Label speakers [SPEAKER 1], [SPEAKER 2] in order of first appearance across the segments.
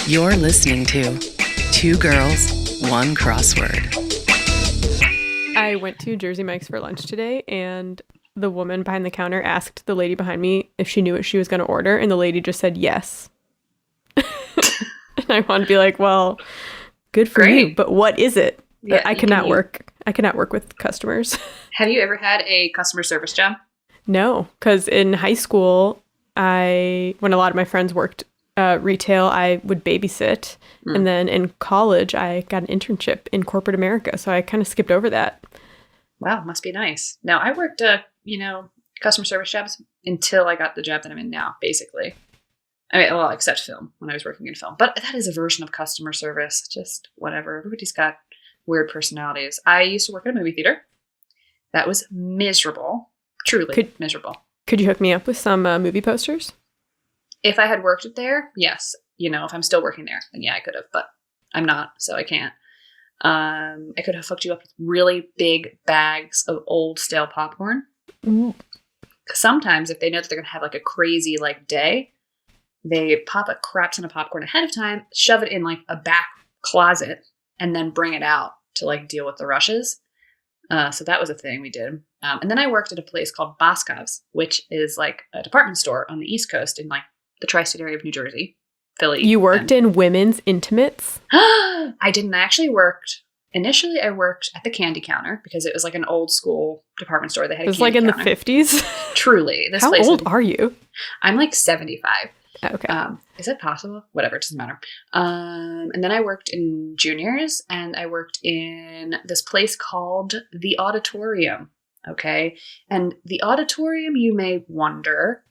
[SPEAKER 1] You're listening to Two Girls, One Crossword.
[SPEAKER 2] I went to Jersey Mike's for lunch today, and the woman behind the counter asked the lady behind me if she knew what she was going to order, and the lady just said yes. And I want to be like, well, good for you, but what is it? Yeah, I cannot work with customers.
[SPEAKER 3] Have you ever had a customer service job?
[SPEAKER 2] No, because in high school, when a lot of my friends worked retail, I would babysit. And then in college, I got an internship in corporate America. So I kind of skipped over that.
[SPEAKER 3] Wow, must be nice. No, I worked, customer service jobs until I got the job that I'm in now, basically. I mean, well, except film, when I was working in film. But that is a version of customer service. Just whatever. Everybody's got weird personalities. I used to work at a movie theater. That was miserable. Truly miserable.
[SPEAKER 2] Could you hook me up with some movie posters?
[SPEAKER 3] If I had worked there, yes. If I'm still working there, then yeah, I could have, but I'm not, so I can't. I could have hooked you up with really big bags of old stale popcorn. Because sometimes if they know that they're going to have like a crazy day, they pop a crap ton of popcorn ahead of time, shove it in like a back closet, and then bring it out to deal with the rushes. So that was a thing we did. And then I worked at a place called Boscov's, which is like a department store on the East Coast in the tri-state area of New Jersey, Philly.
[SPEAKER 2] You worked in women's intimates?
[SPEAKER 3] I didn't. Initially I worked at the candy counter because it was like an old school department store. They had a candy counter.
[SPEAKER 2] It was like in the 50s?
[SPEAKER 3] Truly.
[SPEAKER 2] How old are you?
[SPEAKER 3] I'm 75.
[SPEAKER 2] Okay.
[SPEAKER 3] Is it possible? Whatever, it doesn't matter. And then I worked in juniors, and I worked in this place called the Auditorium. Okay. And the Auditorium, you may wonder,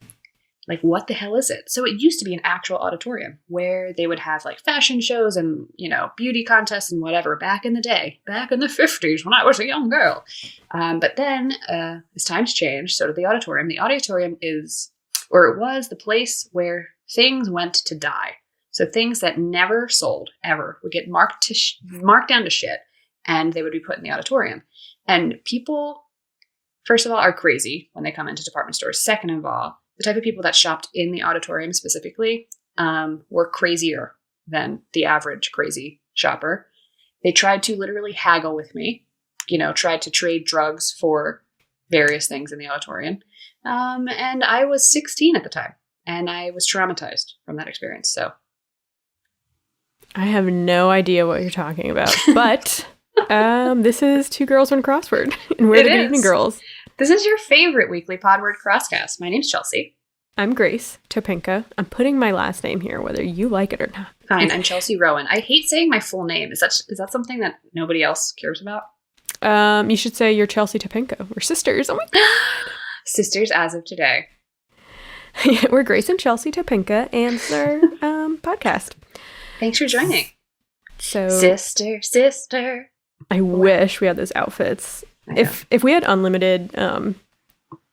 [SPEAKER 3] what the hell is it? So it used to be an actual auditorium where they would have fashion shows and, beauty contests and whatever back in the day, back in the 50s when I was a young girl. But then as times changed, so did the auditorium. The auditorium was the place where things went to die. So things that never sold ever would get marked down to shit, and they would be put in the auditorium. And people, first of all, are crazy when they come into department stores. Second of all, the type of people that shopped in the auditorium specifically were crazier than the average crazy shopper. They tried to literally haggle with me, tried to trade drugs for various things in the auditorium. And I was 16 at the time, and I was traumatized from that experience. So
[SPEAKER 2] I have no idea what you're talking about, but this is Two Girls, One Crossword, and we're the Good Evening Girls.
[SPEAKER 3] This is your favorite weekly Podword Crosscast. My name's Chelsea.
[SPEAKER 2] I'm Grace Topinka. I'm putting my last name here, whether you like it or not.
[SPEAKER 3] Fine, I'm Chelsea Rowan. I hate saying my full name. Is that something that nobody else cares about?
[SPEAKER 2] You should say you're Chelsea Topinka. We're sisters. Oh my god.
[SPEAKER 3] Sisters as of today.
[SPEAKER 2] Yeah, we're Grace and Chelsea Topinka, and it's our podcast.
[SPEAKER 3] Thanks for joining.
[SPEAKER 2] So,
[SPEAKER 3] sister.
[SPEAKER 2] I wish we had those outfits. If we had unlimited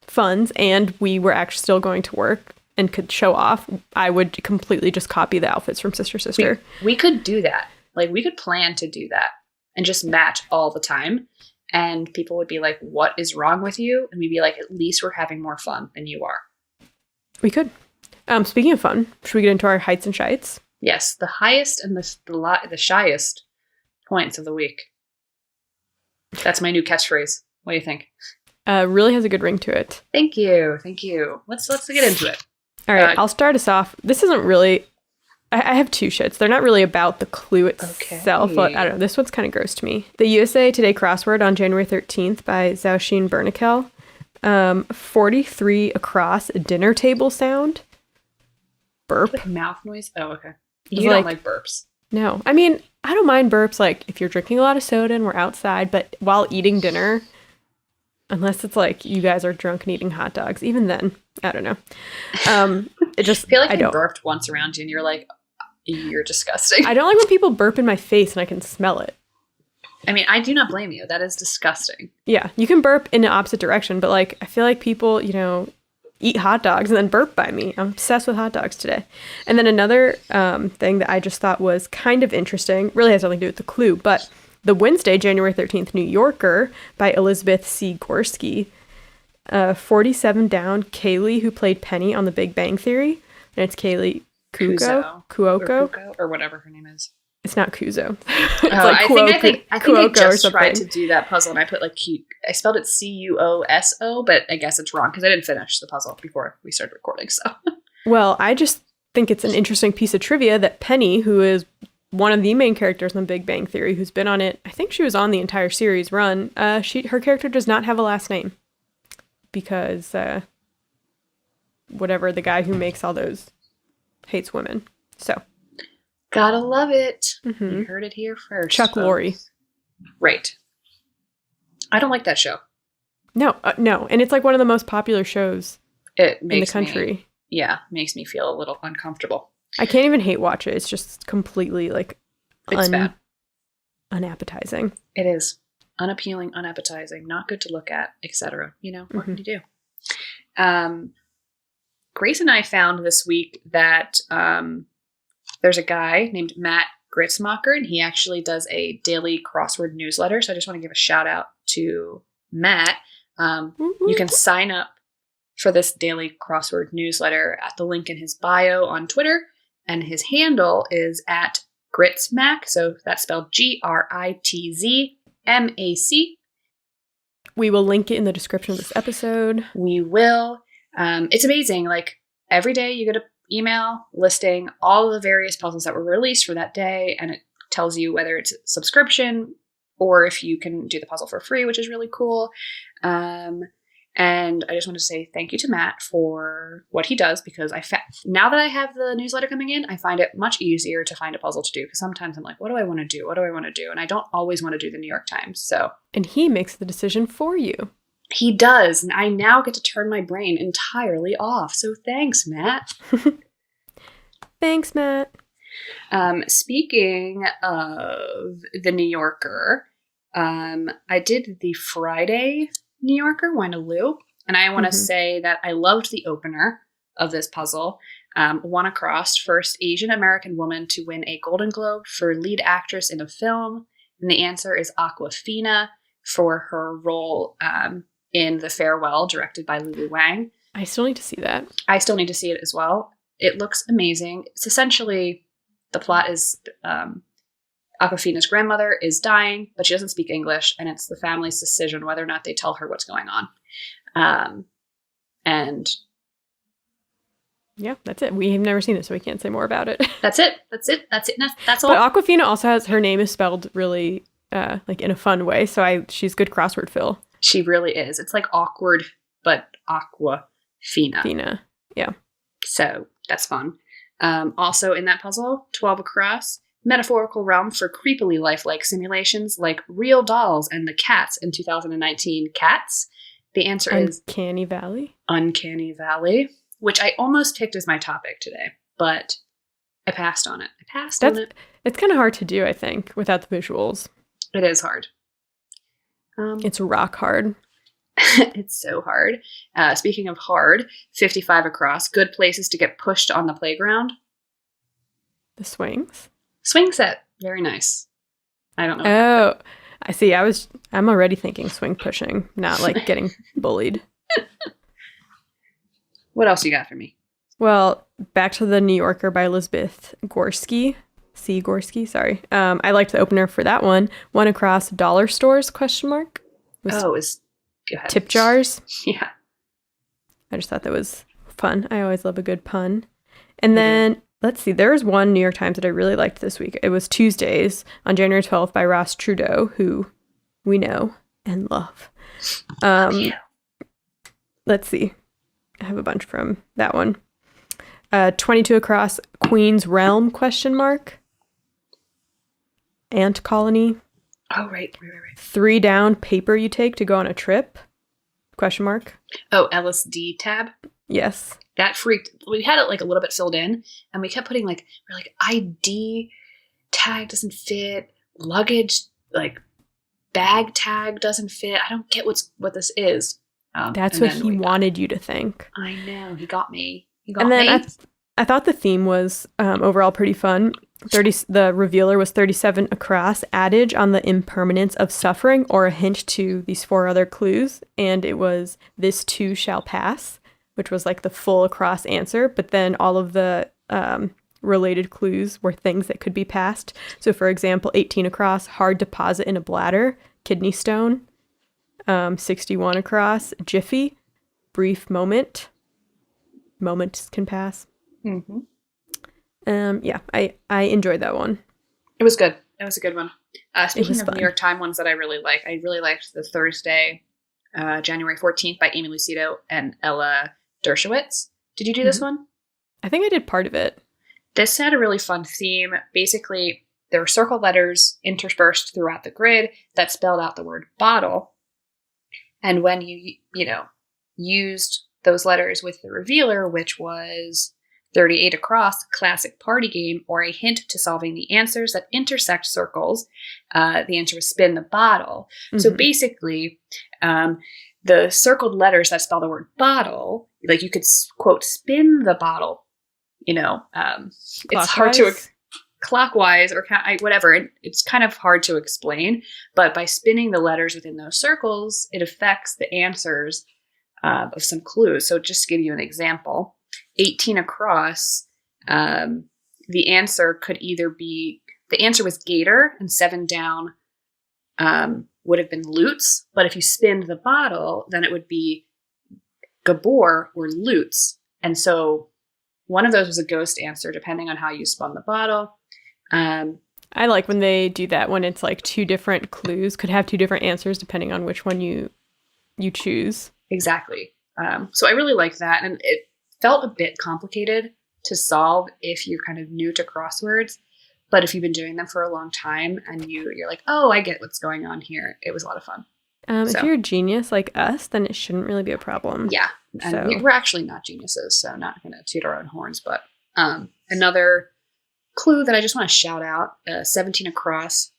[SPEAKER 2] funds and we were actually still going to work and could show off, I would completely just copy the outfits from Sister.
[SPEAKER 3] We could do that. We could plan to do that and just match all the time. And people would be like, what is wrong with you? And we'd be like, at least we're having more fun than you are.
[SPEAKER 2] We could. Speaking of fun, should we get into our heights and shites?
[SPEAKER 3] Yes, the highest and the shyest points of the week. That's my new catchphrase. What do you think?
[SPEAKER 2] Really has a good ring to it.
[SPEAKER 3] Thank you. Let's get into it.
[SPEAKER 2] All right, I'll start us off. This isn't really... I have two shits. They're not really about the clue itself, but I don't know. This one's kind of gross to me. The USA Today crossword on January 13th by Zaushine Bernikel. 43 across dinner table sound. Burp.
[SPEAKER 3] Like mouth noise? Oh, okay. You don't like burps.
[SPEAKER 2] No. I mean, I don't mind burps if you're drinking a lot of soda and we're outside, but while eating dinner, unless it's you guys are drunk and eating hot dogs, even then, I don't know. It just...
[SPEAKER 3] I feel like I burped once around you and you're like, you're disgusting.
[SPEAKER 2] I don't like when people burp in my face and I can smell it.
[SPEAKER 3] I mean, I do not blame you. That is disgusting.
[SPEAKER 2] Yeah, you can burp in the opposite direction, but I feel like people, eat hot dogs and then burp by me. I'm obsessed with hot dogs today. And then another thing that I just thought was kind of interesting, really has nothing to do with the clue, but the Wednesday, January 13th New Yorker by Elizabeth C. Gorski. 47 down, Kaylee, who played Penny on The Big Bang Theory. And it's Kaylee Kuko?
[SPEAKER 3] Or
[SPEAKER 2] Kuoko?
[SPEAKER 3] Kuko, or whatever her name is.
[SPEAKER 2] It's not Kuzo. It's
[SPEAKER 3] I think I
[SPEAKER 2] Kuoko
[SPEAKER 3] just tried to do that puzzle and I put like I spelled it Cuoso, but I guess it's wrong because I didn't finish the puzzle before we started recording. So,
[SPEAKER 2] well, I just think it's an interesting piece of trivia that Penny, who is one of the main characters in The Big Bang Theory, who's been on it, I think she was on the entire series run. Her character does not have a last name because whatever, the guy who makes all those hates women. So.
[SPEAKER 3] Gotta love it.
[SPEAKER 2] Mm-hmm.
[SPEAKER 3] You heard it here first.
[SPEAKER 2] Chuck Lorre.
[SPEAKER 3] Right. I don't like that show.
[SPEAKER 2] No. And it's like one of the most popular shows in the country.
[SPEAKER 3] Makes me feel a little uncomfortable.
[SPEAKER 2] I can't even hate watch it. It's just completely like
[SPEAKER 3] it's bad.
[SPEAKER 2] Unappetizing.
[SPEAKER 3] It is. Unappealing, unappetizing, not good to look at, etc. What can you do? Grace and I found this week that there's a guy named Matt Gritzmacher, and he actually does a daily crossword newsletter. So I just want to give a shout out to Matt. You can sign up for this daily crossword newsletter at the link in his bio on Twitter, and his handle is at Gritzmac. So that's spelled GRITZMAC.
[SPEAKER 2] We will link it in the description of this episode.
[SPEAKER 3] We will. It's amazing. Like every day you get an email listing all of the various puzzles that were released for that day, and it tells you whether it's a subscription or if you can do the puzzle for free, which is really cool. And I just want to say thank you to Matt for what he does, because now that I have the newsletter coming in, I find it much easier to find a puzzle to do, because sometimes I'm like, what do I want to do? What do I want to do? And I don't always want to do the New York Times.
[SPEAKER 2] And he makes the decision for you.
[SPEAKER 3] He does. And I now get to turn my brain entirely off. So thanks, Matt.
[SPEAKER 2] Thanks, Matt.
[SPEAKER 3] Speaking of the New Yorker, I did the Friday New Yorker, Winaloo, and I want to say that I loved the opener of this puzzle. Won across, first Asian American woman to win a Golden Globe for lead actress in a film, and the answer is Awkwafina for her role in The Farewell, directed by Lulu Wang.
[SPEAKER 2] I still need to see that.
[SPEAKER 3] I still need to see it as well. It looks amazing. It's essentially, the plot is Awkwafina's grandmother is dying, but she doesn't speak English, and it's the family's decision whether or not they tell her what's going on. And
[SPEAKER 2] yeah, that's it. We've never seen it, so we can't say more about it.
[SPEAKER 3] That's it. That's all.
[SPEAKER 2] But Awkwafina also has, her name is spelled really like in a fun way, so she's good crossword fill.
[SPEAKER 3] She really is. It's like awkward, but Awkwafina.
[SPEAKER 2] Fina, yeah.
[SPEAKER 3] So that's fun. Also in that puzzle, 12 across, metaphorical realm for creepily lifelike simulations like Real Dolls and the Cats in 2019 Cats. The answer is
[SPEAKER 2] Uncanny Valley.
[SPEAKER 3] Uncanny Valley, which I almost picked as my topic today, but I passed on it.
[SPEAKER 2] It's kind of hard to do, I think, without the visuals.
[SPEAKER 3] It is hard.
[SPEAKER 2] It's rock hard.
[SPEAKER 3] It's so hard. Speaking of hard, 55 across, good places to get pushed on the playground.
[SPEAKER 2] The swings.
[SPEAKER 3] Swing set. Very nice. I don't know.
[SPEAKER 2] Oh, I see. I'm already thinking swing pushing, not like getting bullied.
[SPEAKER 3] What else you got for me?
[SPEAKER 2] Well, back to the New Yorker by Elizabeth Gorski. C. Gorski, sorry. I liked the opener for that one. One across, dollar stores, question mark.
[SPEAKER 3] Go ahead.
[SPEAKER 2] Tip jars.
[SPEAKER 3] Yeah.
[SPEAKER 2] I just thought that was fun. I always love a good pun. And then, let's see, there was one New York Times that I really liked this week. It was Tuesdays on January 12th by Ross Trudeau, who we know and love. Let's see. I have a bunch from that one. 22 across, Queen's Realm, question mark. Ant colony.
[SPEAKER 3] Oh, right.
[SPEAKER 2] 3 down, paper you take to go on a trip, question mark.
[SPEAKER 3] Oh, LSD tab.
[SPEAKER 2] Yes.
[SPEAKER 3] That freaked. We had it like a little bit filled in, and we kept putting we're like ID tag doesn't fit, luggage like bag tag doesn't fit. I don't get what this is.
[SPEAKER 2] That's what he wanted you to think.
[SPEAKER 3] I know, he got me.
[SPEAKER 2] I thought the theme was overall pretty fun. The revealer was 37 across, adage on the impermanence of suffering, or a hint to these 4 other clues, and it was this too shall pass, which was like the full across answer, but then all of the related clues were things that could be passed. So, for example, 18 across, hard deposit in a bladder, kidney stone. 61 across, jiffy, brief moment. Moments can pass.
[SPEAKER 3] Mm-hmm.
[SPEAKER 2] Yeah, I enjoyed that one.
[SPEAKER 3] It was good. It was a good one.
[SPEAKER 2] It
[SPEAKER 3] Speaking
[SPEAKER 2] was
[SPEAKER 3] of
[SPEAKER 2] fun.
[SPEAKER 3] New York Times ones that I really liked the Thursday, January 14th by Amy Lucido and Ella Dershowitz. Did you do this one?
[SPEAKER 2] I think I did part of it.
[SPEAKER 3] This had a really fun theme. Basically, there were circle letters interspersed throughout the grid that spelled out the word bottle. And when you used those letters with the revealer, which was 38 across, classic party game, or a hint to solving the answers that intersect circles, the answer was spin the bottle. Mm-hmm. So basically, the circled letters that spell the word bottle, like you could, quote, spin the bottle, it's hard to, clockwise or whatever. It's kind of hard to explain, but by spinning the letters within those circles, it affects the answers of some clues. So just to give you an example, 18 across, the answer could either be, the answer was gator, and 7 down would have been lutes. But if you spinned the bottle, then it would be Gabor or lutes. And so one of those was a ghost answer, depending on how you spun the bottle.
[SPEAKER 2] I like when they do that, when it's like 2 different clues could have 2 different answers depending on which one you choose.
[SPEAKER 3] Exactly. So I really like that. And it felt a bit complicated to solve if you're kind of new to crosswords. But if you've been doing them for a long time and you're like, oh, I get what's going on here, it was a lot of fun.
[SPEAKER 2] If you're a genius like us, then it shouldn't really be a problem.
[SPEAKER 3] Yeah. And we're actually not geniuses, so not going to toot our own horns. But another clue that I just want to shout out, 17 across,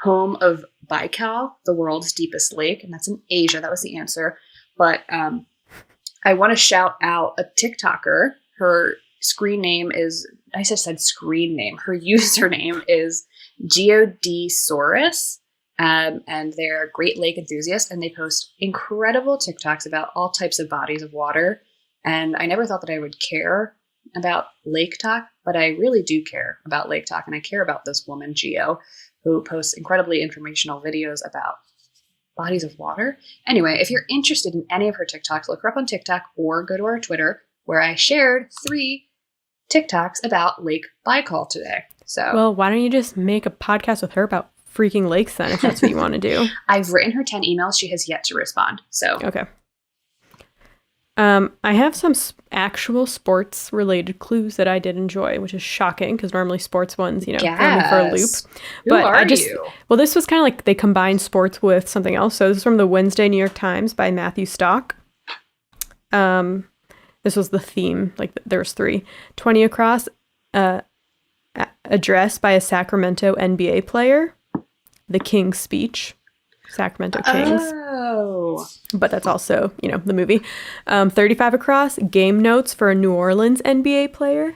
[SPEAKER 3] home of Baikal, the world's deepest lake. And that's in Asia. That was the answer. But I want to shout out a TikToker. Her screen name is, I just said screen name. Her username is Geodsaurus. And they're a Great Lake enthusiast, and they post incredible TikToks about all types of bodies of water. And I never thought that I would care about lake talk, but I really do care about lake talk. And I care about this woman, Geo, who posts incredibly informational videos about bodies of water. Anyway, if you're interested in any of her TikToks, look her up on TikTok or go to our Twitter, where I shared 3 TikToks about Lake Baikal today. So,
[SPEAKER 2] well, why don't you just make a podcast with her about freaking lakes then, if that's what you want to do?
[SPEAKER 3] I've written her 10 emails. She has yet to respond. So
[SPEAKER 2] okay. I have some actual sports related clues that I did enjoy, which is shocking because normally sports ones, throw me for a loop.
[SPEAKER 3] But you?
[SPEAKER 2] Well, this was kind of like they combined sports with something else. So this is from the Wednesday New York Times by Matthew Stock. This was the theme. Like there's 3. 20 across, address by a Sacramento NBA player. The King's Speech, Sacramento Kings.
[SPEAKER 3] Oh.
[SPEAKER 2] But that's also, the movie. 35 across, game notes for a New Orleans NBA player.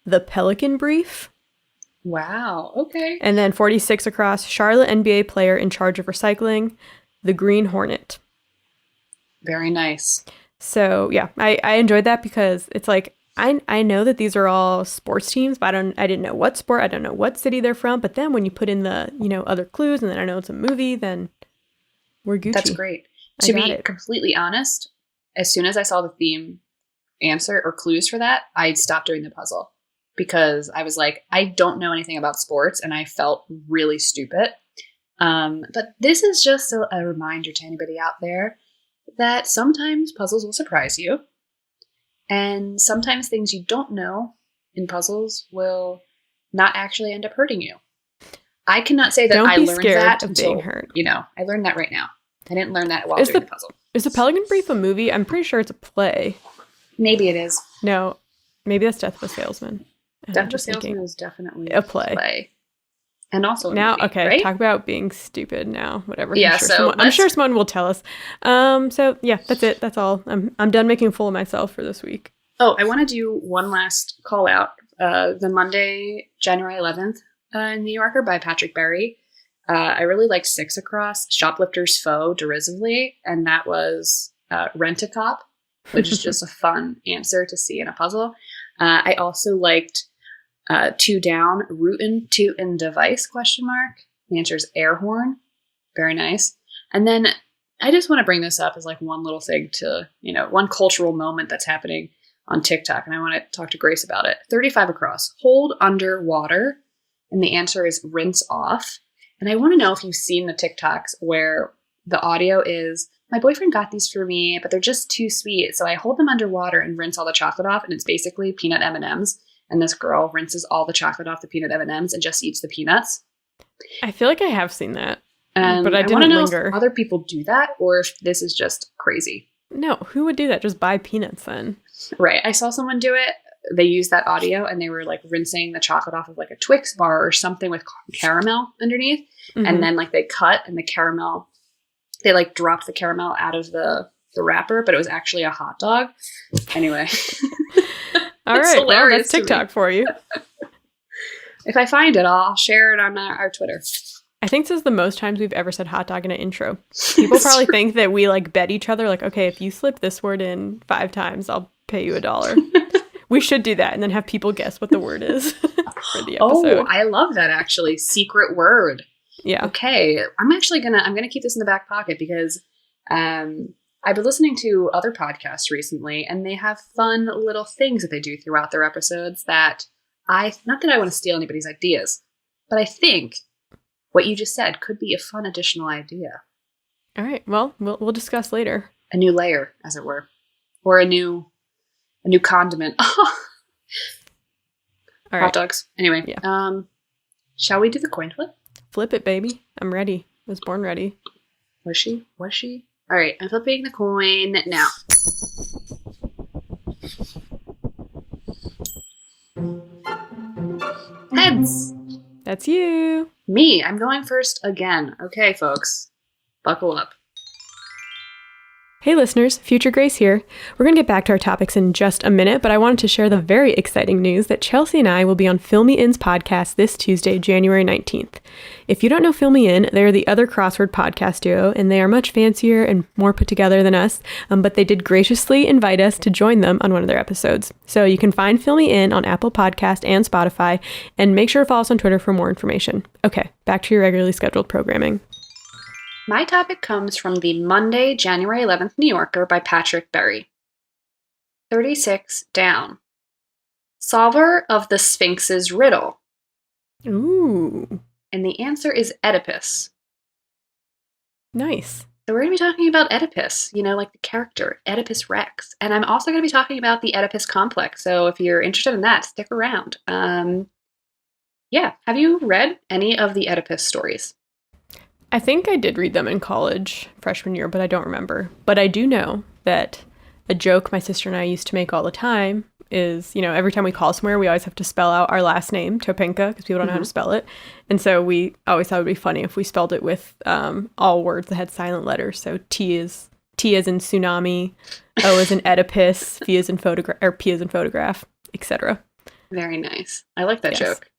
[SPEAKER 2] The Pelican Brief.
[SPEAKER 3] Wow. Okay.
[SPEAKER 2] And then 46 across, Charlotte NBA player in charge of recycling. The Green Hornet.
[SPEAKER 3] Very nice.
[SPEAKER 2] So, yeah, I enjoyed that because it's like, I know that these are all sports teams, but I didn't know what sport, I don't know what city they're from. But then when you put in the, other clues and then I know it's a movie, then we're Gucci.
[SPEAKER 3] That's great. To be completely honest, as soon as I saw the theme answer or clues for that, I stopped doing the puzzle because I was like, I don't know anything about sports and I felt really stupid. But this is just a reminder to anybody out there that sometimes puzzles will surprise you. And sometimes things you don't know in puzzles will not actually end up hurting you. I cannot say that I learned that until, being hurt. I learned that right now. I didn't learn that while doing the puzzle.
[SPEAKER 2] Is the Pelican Brief a movie? I'm pretty sure it's a play.
[SPEAKER 3] Maybe it is.
[SPEAKER 2] No, maybe that's Death of a Salesman.
[SPEAKER 3] Death of a Salesman is definitely
[SPEAKER 2] a play.
[SPEAKER 3] And also a
[SPEAKER 2] now,
[SPEAKER 3] movie,
[SPEAKER 2] okay,
[SPEAKER 3] right?
[SPEAKER 2] Talk about being stupid now. Whatever.
[SPEAKER 3] Yeah,
[SPEAKER 2] I'm sure someone will tell us. So yeah, that's it. That's all. I'm done making a fool of myself for this week.
[SPEAKER 3] Oh, I want to do one last call out. The Monday, January 11th, in New Yorker by Patrick Berry. I really liked 6 across, Shoplifter's Foe, derisively, and that was Rent-A-Cop, which is just a fun answer to see in a puzzle. I also liked Two down, rootin', tootin' device, question mark. The answer is air horn. Very nice. And then I just want to bring this up as like one little thing to, one cultural moment that's happening on TikTok. And I want to talk to Grace about it. 35 across, hold underwater. And the answer is rinse off. And I want to know if you've seen the TikToks where the audio is, my boyfriend got these for me, but they're just too sweet. So I hold them underwater and rinse all the chocolate off. And it's basically peanut M&Ms. And this girl rinses all the chocolate off the peanut M&Ms and just eats the peanuts.
[SPEAKER 2] I feel like I have seen that,
[SPEAKER 3] but
[SPEAKER 2] I
[SPEAKER 3] want
[SPEAKER 2] didn't
[SPEAKER 3] to know
[SPEAKER 2] linger.
[SPEAKER 3] if other people do that or if this is just crazy.
[SPEAKER 2] No, who would do that? Just buy peanuts then.
[SPEAKER 3] Right. I saw someone do it. They used that audio and they were like rinsing the chocolate off of like a Twix bar or something with caramel underneath.
[SPEAKER 2] Mm-hmm.
[SPEAKER 3] And then like they cut and the caramel, they like dropped the caramel out of the wrapper, but it was actually a hot dog. Anyway.
[SPEAKER 2] All right, well, that's TikTok for you.
[SPEAKER 3] If I find it, I'll share it on our Twitter.
[SPEAKER 2] I think this is the most times we've ever said hot dog in an intro. People probably think that we like bet each other, like, okay, if you slip this word in 5 times, I'll pay you $1. We should do that and then have people guess what the word is for the episode.
[SPEAKER 3] Oh, I love that actually. Secret word.
[SPEAKER 2] Yeah.
[SPEAKER 3] Okay. I'm gonna keep this in the back pocket because I've been listening to other podcasts recently and they have fun little things that they do throughout their episodes that not that I want to steal anybody's ideas, but I think what you just said could be a fun additional idea.
[SPEAKER 2] All right. Well, we'll discuss later.
[SPEAKER 3] A new layer, as it were, or a new condiment.
[SPEAKER 2] All right.
[SPEAKER 3] Hot dogs. Anyway,
[SPEAKER 2] Yeah.
[SPEAKER 3] Shall we do the coin flip?
[SPEAKER 2] Flip it, baby. I'm ready. I was born ready.
[SPEAKER 3] Was she? All right, I'm flipping the coin now. Heads.
[SPEAKER 2] That's you.
[SPEAKER 3] Me. I'm going first again. Okay, folks. Buckle up.
[SPEAKER 2] Hey listeners, Future Grace here. We're going to get back to our topics in just a minute, but I wanted to share the very exciting news that Chelsea and I will be on Fill Me In's podcast this Tuesday, January 19th. If you don't know Fill Me In, they're the other crossword podcast duo, and they are much fancier and more put together than us, but they did graciously invite us to join them on one of their episodes. So you can find Fill Me In on Apple Podcast and Spotify, and make sure to follow us on Twitter for more information. Okay, back to your regularly scheduled programming.
[SPEAKER 3] My topic comes from the Monday, January 11th New Yorker by Patrick Berry. 36 down. Solver of the Sphinx's riddle.
[SPEAKER 2] Ooh.
[SPEAKER 3] And the answer is Oedipus.
[SPEAKER 2] Nice.
[SPEAKER 3] So we're going to be talking about Oedipus, like the character, Oedipus Rex. And I'm also going to be talking about the Oedipus complex. So if you're interested in that, stick around. Yeah. Have you read any of the Oedipus stories?
[SPEAKER 2] I think I did read them in college, freshman year, but I don't remember. But I do know that a joke my sister and I used to make all the time is, every time we call somewhere, we always have to spell out our last name, Topinka, because people don't know how to spell it. And so we always thought it would be funny if we spelled it with all words that had silent letters. So T as in tsunami, O as in Oedipus, P as in photograph, etc.
[SPEAKER 3] Very nice. I like that joke.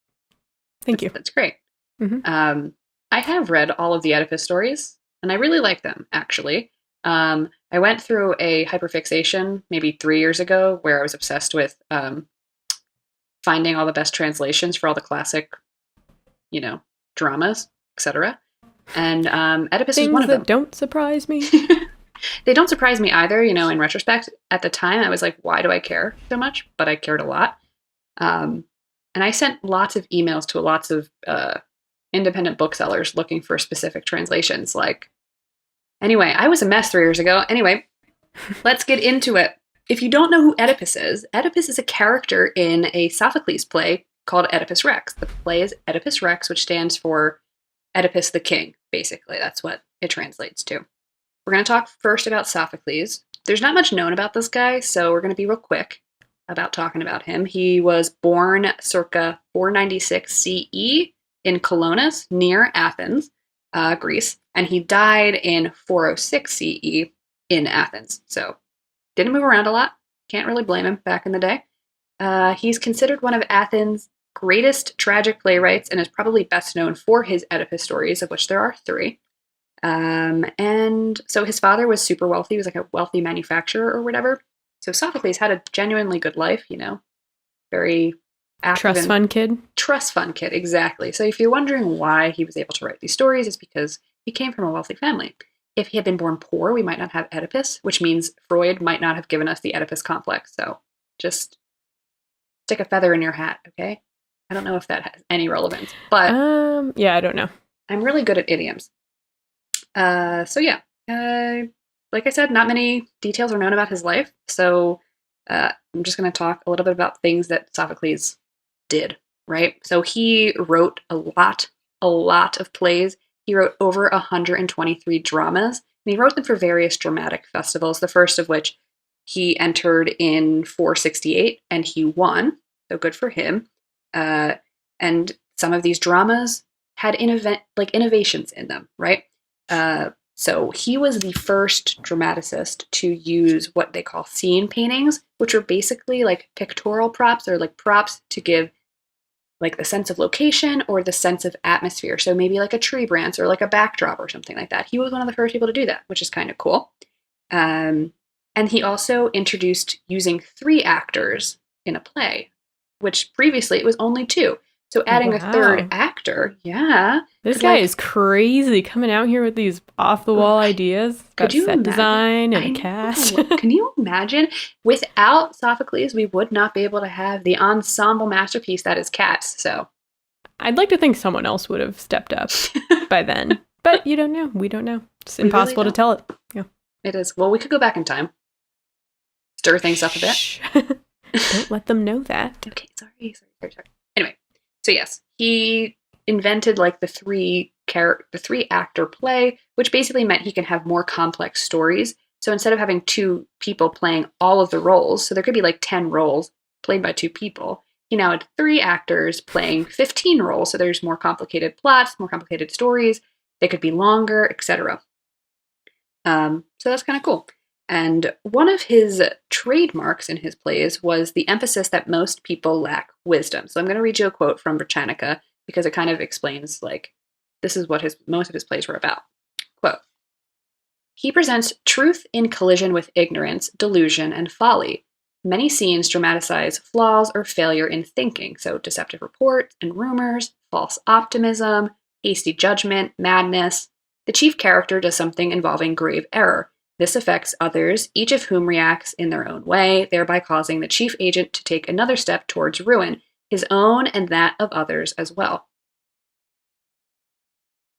[SPEAKER 2] Thank you.
[SPEAKER 3] That's great.
[SPEAKER 2] Mm-hmm.
[SPEAKER 3] I have read all of the Oedipus stories, and I really like them, actually. I went through a hyperfixation maybe 3 years ago where I was obsessed with finding all the best translations for all the classic, dramas, etc. And Oedipus is one of them.
[SPEAKER 2] Things that don't surprise me.
[SPEAKER 3] They don't surprise me either, in retrospect. At the time, I was like, why do I care so much? But I cared a lot. And I sent lots of emails to lots of independent booksellers looking for specific translations. Anyway, I was a mess 3 years ago. Anyway, let's get into it. If you don't know who Oedipus is a character in a Sophocles play called Oedipus Rex. The play is Oedipus Rex, which stands for Oedipus the King, basically. That's what it translates to. We're going to talk first about Sophocles. There's not much known about this guy, so we're going to be real quick about talking about him. He was born circa 496 CE in Colonus, near Athens, Greece, and he died in 406 CE in Athens. So, didn't move around a lot. Can't really blame him back in the day. He's considered one of Athens' greatest tragic playwrights and is probably best known for his Oedipus stories, of which there are 3. And so his father was super wealthy. He was like a wealthy manufacturer or whatever. So Sophocles had a genuinely good life, very
[SPEAKER 2] Trust fund kid.
[SPEAKER 3] Trust fund kid, exactly. So if you're wondering why he was able to write these stories, it's because he came from a wealthy family. If he had been born poor, we might not have Oedipus, which means Freud might not have given us the Oedipus complex. So just stick a feather in your hat, okay? I don't know if that has any relevance, but
[SPEAKER 2] yeah, I don't know.
[SPEAKER 3] I'm really good at idioms. So yeah, like I said, not many details are known about his life. So I'm just going to talk a little bit about things that Sophocles did, right? So he wrote a lot of plays. He wrote over 123 dramas, and he wrote them for various dramatic festivals, the first of which he entered in 468, and he won, so good for him. And some of these dramas had innovations in them, right? So he was the first dramaticist to use what they call scene paintings, which are basically like pictorial props, or like props to give like the sense of location or the sense of atmosphere. So maybe like a tree branch or like a backdrop or something like that. He was one of the first people to do that, which is kind of cool. And he also introduced using 3 actors in a play, which previously it was only 2. So adding a third actor, yeah.
[SPEAKER 2] This guy is crazy, coming out here with these off-the-wall ideas.
[SPEAKER 3] Could you
[SPEAKER 2] set
[SPEAKER 3] imagine?
[SPEAKER 2] Design and a cast.
[SPEAKER 3] Can you imagine? Without Sophocles, we would not be able to have the ensemble masterpiece that is Cats. So
[SPEAKER 2] I'd like to think someone else would have stepped up by then. But you don't know. We don't know. It's impossible to tell it. Yeah.
[SPEAKER 3] It is. Well, we could go back in time. Stir things up a bit.
[SPEAKER 2] Don't let them know that.
[SPEAKER 3] Okay, sorry. Anyway, so yes, he invented like the 3 actor play, which basically meant he can have more complex stories. So instead of having 2 people playing all of the roles, so there could be like 10 roles played by 2 people, he now had 3 actors playing 15 roles. So there's more complicated plots, more complicated stories. They could be longer, etc. So that's kind of cool. And one of his trademarks in his plays was the emphasis that most people lack wisdom. So I'm going to read you a quote from Britannica because it kind of explains, like, this is what most of his plays were about. Quote, "He presents truth in collision with ignorance, delusion, and folly. Many scenes dramatize flaws or failure in thinking, so deceptive reports and rumors, false optimism, hasty judgment, madness. The chief character does something involving grave error. This affects others, each of whom reacts in their own way, thereby causing the chief agent to take another step towards ruin, his own and that of others as well."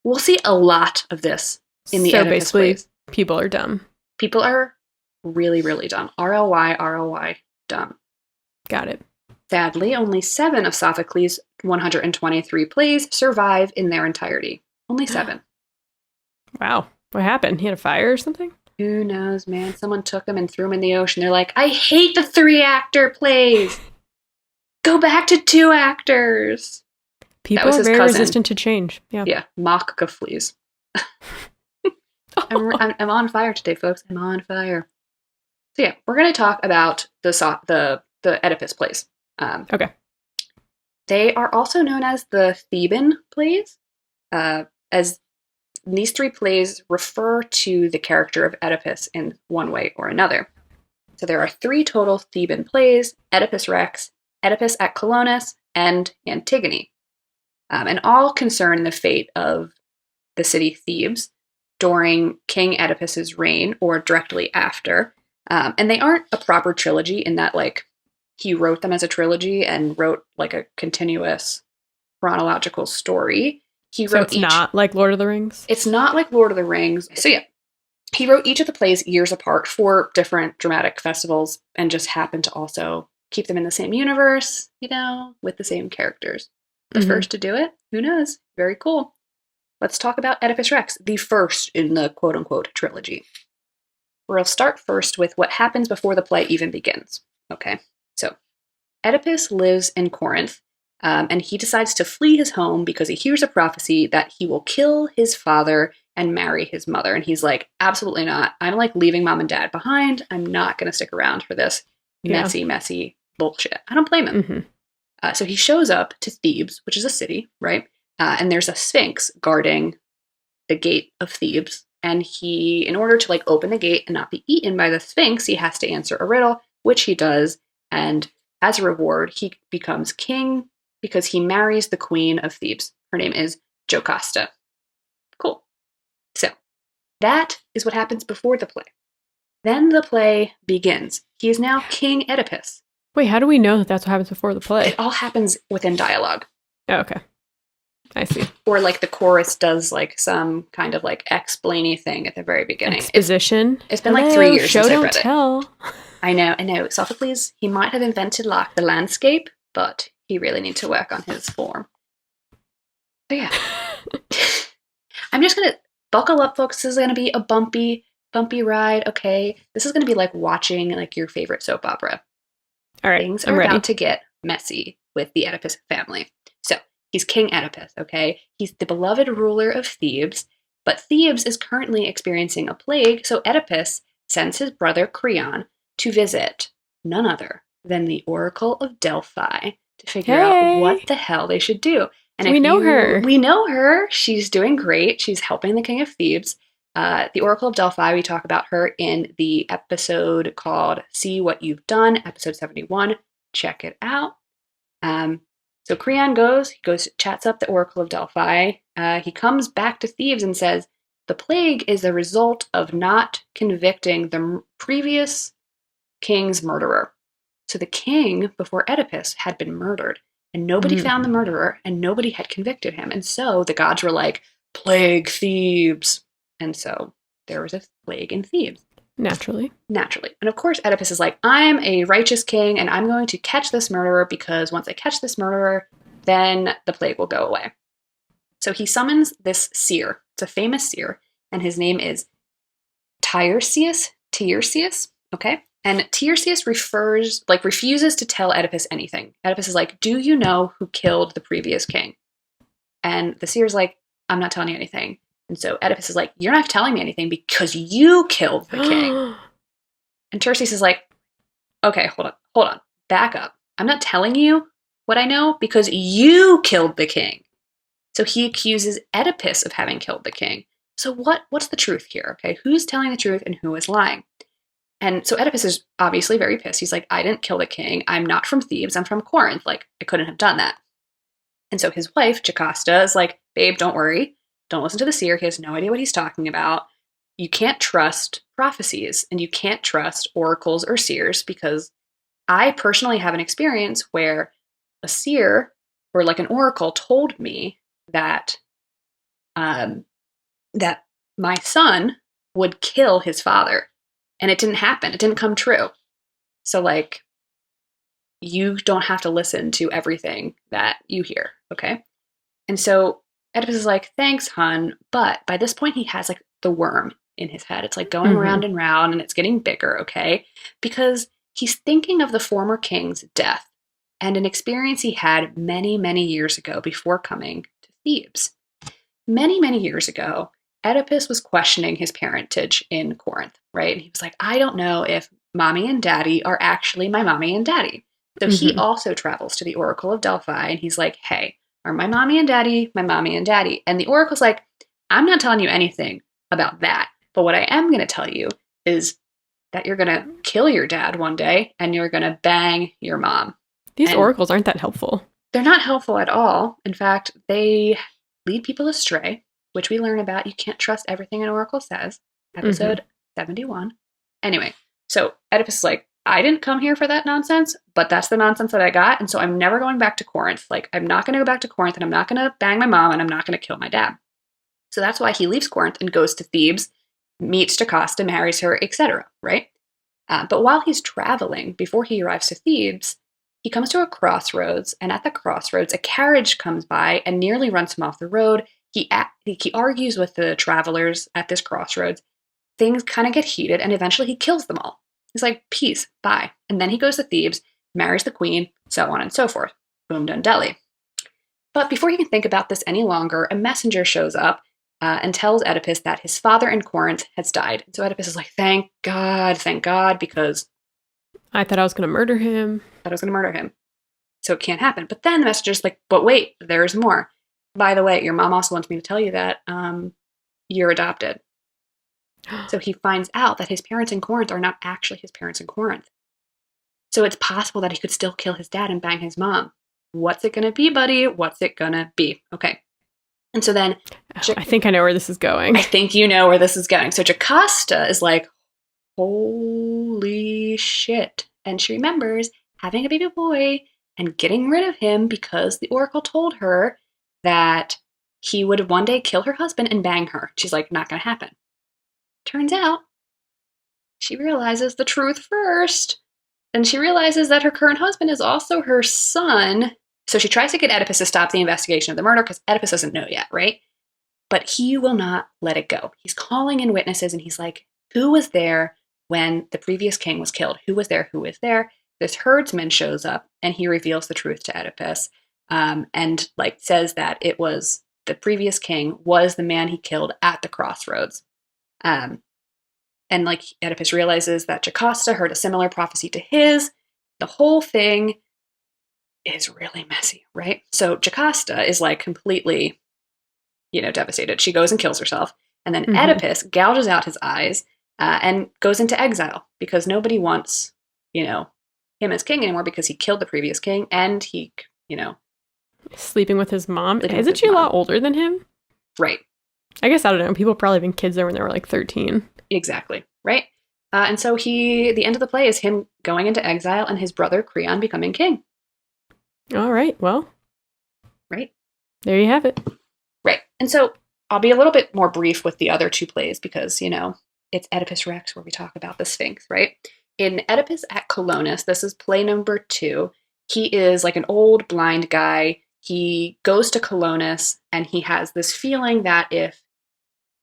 [SPEAKER 3] We'll see a lot of this in the Oedipus plays.
[SPEAKER 2] People are dumb.
[SPEAKER 3] People are really, really dumb. RLY, dumb.
[SPEAKER 2] Got it.
[SPEAKER 3] Sadly, only 7 of Sophocles' 123 plays survive in their entirety. Only 7.
[SPEAKER 2] Wow. What happened? He had a fire or something?
[SPEAKER 3] Who knows, man? Someone took him and threw him in the ocean. They're like, I hate the 3-actor plays. Go back to 2 actors.
[SPEAKER 2] People are very resistant to change. Yeah.
[SPEAKER 3] Mock-Fleas. I'm on fire today, folks. I'm on fire. So yeah, we're going to talk about the Oedipus plays.
[SPEAKER 2] Okay.
[SPEAKER 3] They are also known as the Theban plays, as these 3 plays refer to the character of Oedipus in one way or another. So there are 3 total Theban plays: Oedipus Rex, Oedipus at Colonus, and Antigone. And all concern the fate of the city Thebes during King Oedipus's reign or directly after. And they aren't a proper trilogy in that, like, he wrote them as a trilogy and wrote like a continuous chronological story.
[SPEAKER 2] So it's not like Lord of the Rings?
[SPEAKER 3] It's not like Lord of the Rings. So yeah, he wrote each of the plays years apart for different dramatic festivals and just happened to also keep them in the same universe, with the same characters. The first to do it? Who knows? Very cool. Let's talk about Oedipus Rex, the first in the quote-unquote trilogy. We'll start first with what happens before the play even begins. Okay, so Oedipus lives in Corinth, and he decides to flee his home because he hears a prophecy that he will kill his father and marry his mother. And he's like, absolutely not. I'm like leaving mom and dad behind. I'm not going to stick around for this messy bullshit. I don't blame him. So he shows up to Thebes, which is a city, right? And there's a sphinx guarding the gate of Thebes. And he, in order to like open the gate and not be eaten by the sphinx, he has to answer a riddle, which he does. And as a reward, he becomes king because he marries the queen of Thebes. Her name is Jocasta. Cool. So that is what happens before the play. Then the play begins. He is now King Oedipus.
[SPEAKER 2] Wait, how do we know that that's what happens before the play?
[SPEAKER 3] It all happens within dialogue.
[SPEAKER 2] Oh, okay. I see.
[SPEAKER 3] Or like the chorus does like some kind of like explainy thing at the very beginning.
[SPEAKER 2] Exposition.
[SPEAKER 3] It's been like 3 years since I read
[SPEAKER 2] tell.
[SPEAKER 3] it. I know. Sophocles, he might have invented like the landscape, but he really needs to work on his form. So yeah. I'm just going to buckle up, folks. This is going to be a bumpy ride, okay? This is going to be like watching like your favorite soap opera.
[SPEAKER 2] All right,
[SPEAKER 3] Things are about to get messy with the Oedipus family. So he's King Oedipus, okay? He's the beloved ruler of Thebes, but Thebes is currently experiencing a plague, so Oedipus sends his brother Creon to visit none other than the Oracle of Delphi to figure out what the hell they should do. And
[SPEAKER 2] we know her.
[SPEAKER 3] We know her. She's doing great. She's helping the king of Thebes. The Oracle of Delphi, we talk about her in the episode called See What You've Done, episode 71. Check it out. So Creon goes, chats up the Oracle of Delphi. He comes back to Thebes and says, the plague is the result of not convicting the previous king's murderer. So the king before Oedipus had been murdered, and nobody found the murderer, and nobody had convicted him. And so the gods were like, plague Thebes. And so there was a plague in Thebes.
[SPEAKER 2] Naturally.
[SPEAKER 3] And of course, Oedipus is like, I'm a righteous king, and I'm going to catch this murderer, because once I catch this murderer, then the plague will go away. So he summons this seer. It's a famous seer, and his name is Tiresias, okay? And Tiresias refuses to tell Oedipus anything. Oedipus is like, do you know who killed the previous king? And the seer's like, I'm not telling you anything. And so Oedipus is like, you're not telling me anything because you killed the king. And Tiresias is like, okay, hold on, back up. I'm not telling you what I know because you killed the king. So he accuses Oedipus of having killed the king. So what's the truth here? Okay, who's telling the truth and who is lying? And so Oedipus is obviously very pissed. He's like, I didn't kill the king. I'm not from Thebes. I'm from Corinth. Like, I couldn't have done that. And so his wife, Jocasta, is like, babe, don't worry. Don't listen to the seer. He has no idea what he's talking about. You can't trust prophecies, and you can't trust oracles or seers, because I personally have an experience where a seer or like an oracle told me that that my son would kill his father, and it didn't happen. It didn't come true. So like, you don't have to listen to everything that you hear, okay? And so Oedipus is like, thanks, hun. But by this point, he has like the worm in his head. It's like going round and round, and it's getting bigger, okay? Because he's thinking of the former king's death and an experience he had many, many years ago before coming to Thebes. Many, many years ago, Oedipus was questioning his parentage in Corinth, right? And he was like, I don't know if mommy and daddy are actually my mommy and daddy. So he also travels to the Oracle of Delphi, and he's like, hey, are my mommy and daddy my mommy and daddy? And the oracle's like, I'm not telling you anything about that. But what I am going to tell you is that you're going to kill your dad one day, and you're going to bang your mom.
[SPEAKER 2] These oracles aren't that helpful. They're
[SPEAKER 3] not helpful at all. In fact, they lead people astray, which we learn about. You can't trust everything an oracle says. Episode 71. Anyway, so Oedipus is like, I didn't come here for that nonsense, but that's the nonsense that I got. And so I'm never going back to Corinth. Like, I'm not going to go back to Corinth, and I'm not going to bang my mom, and I'm not going to kill my dad. So that's why he leaves Corinth and goes to Thebes, meets Jocasta, marries her, etc., right? But while he's traveling, before he arrives to Thebes, he comes to a crossroads, and at the crossroads, a carriage comes by and nearly runs him off the road. He argues with the travelers at this crossroads. Things kind of get heated, and eventually he kills them all. He's like, peace, bye. And then he goes to Thebes, marries the queen, so on and so forth. Boom, done deli. But before he can think about this any longer, a messenger shows up and tells Oedipus that his father in Corinth has died. And so Oedipus is like, thank God, because
[SPEAKER 2] I thought I was going to murder him.
[SPEAKER 3] So it can't happen. But then the messenger's like, but wait, there's more. By the way, your mom also wants me to tell you that you're adopted. So he finds out that his parents in Corinth are not actually his parents in Corinth. So it's possible that he could still kill his dad and bang his mom. What's it going to be, buddy? What's it going to be? Okay. And so then...
[SPEAKER 2] I think I know where this is going.
[SPEAKER 3] I think you know where this is going. So Jocasta is like, holy shit. And she remembers having a baby boy and getting rid of him because the oracle told her that he would one day kill her husband and bang her. She's like, not going to happen. Turns out, she realizes the truth first. And she realizes that her current husband is also her son. So she tries to get Oedipus to stop the investigation of the murder because Oedipus doesn't know yet, right? But he will not let it go. He's calling in witnesses and he's like, who was there when the previous king was killed? Who was there? Who was there? This herdsman shows up and he reveals the truth to Oedipus and like says that it was the previous king was the man he killed at the crossroads. And like Oedipus realizes that Jocasta heard a similar prophecy to his. The whole thing is really messy, right? So Jocasta is like completely, devastated. She goes and kills herself. And then Oedipus gouges out his eyes and goes into exile because nobody wants, him as king anymore because he killed the previous king and he,
[SPEAKER 2] sleeping with his mom. Isn't she a lot older than him?
[SPEAKER 3] Right.
[SPEAKER 2] I guess, I don't know. People probably been kids there when they were like 13.
[SPEAKER 3] Exactly. Right. And so the end of the play is him going into exile and his brother Creon becoming king.
[SPEAKER 2] All right. Well.
[SPEAKER 3] Right.
[SPEAKER 2] There you have it.
[SPEAKER 3] Right. And so I'll be a little bit more brief with the other two plays because, it's Oedipus Rex where we talk about the Sphinx, right? In Oedipus at Colonus, this is play number 2. He is like an old blind guy. He goes to Colonus and he has this feeling that if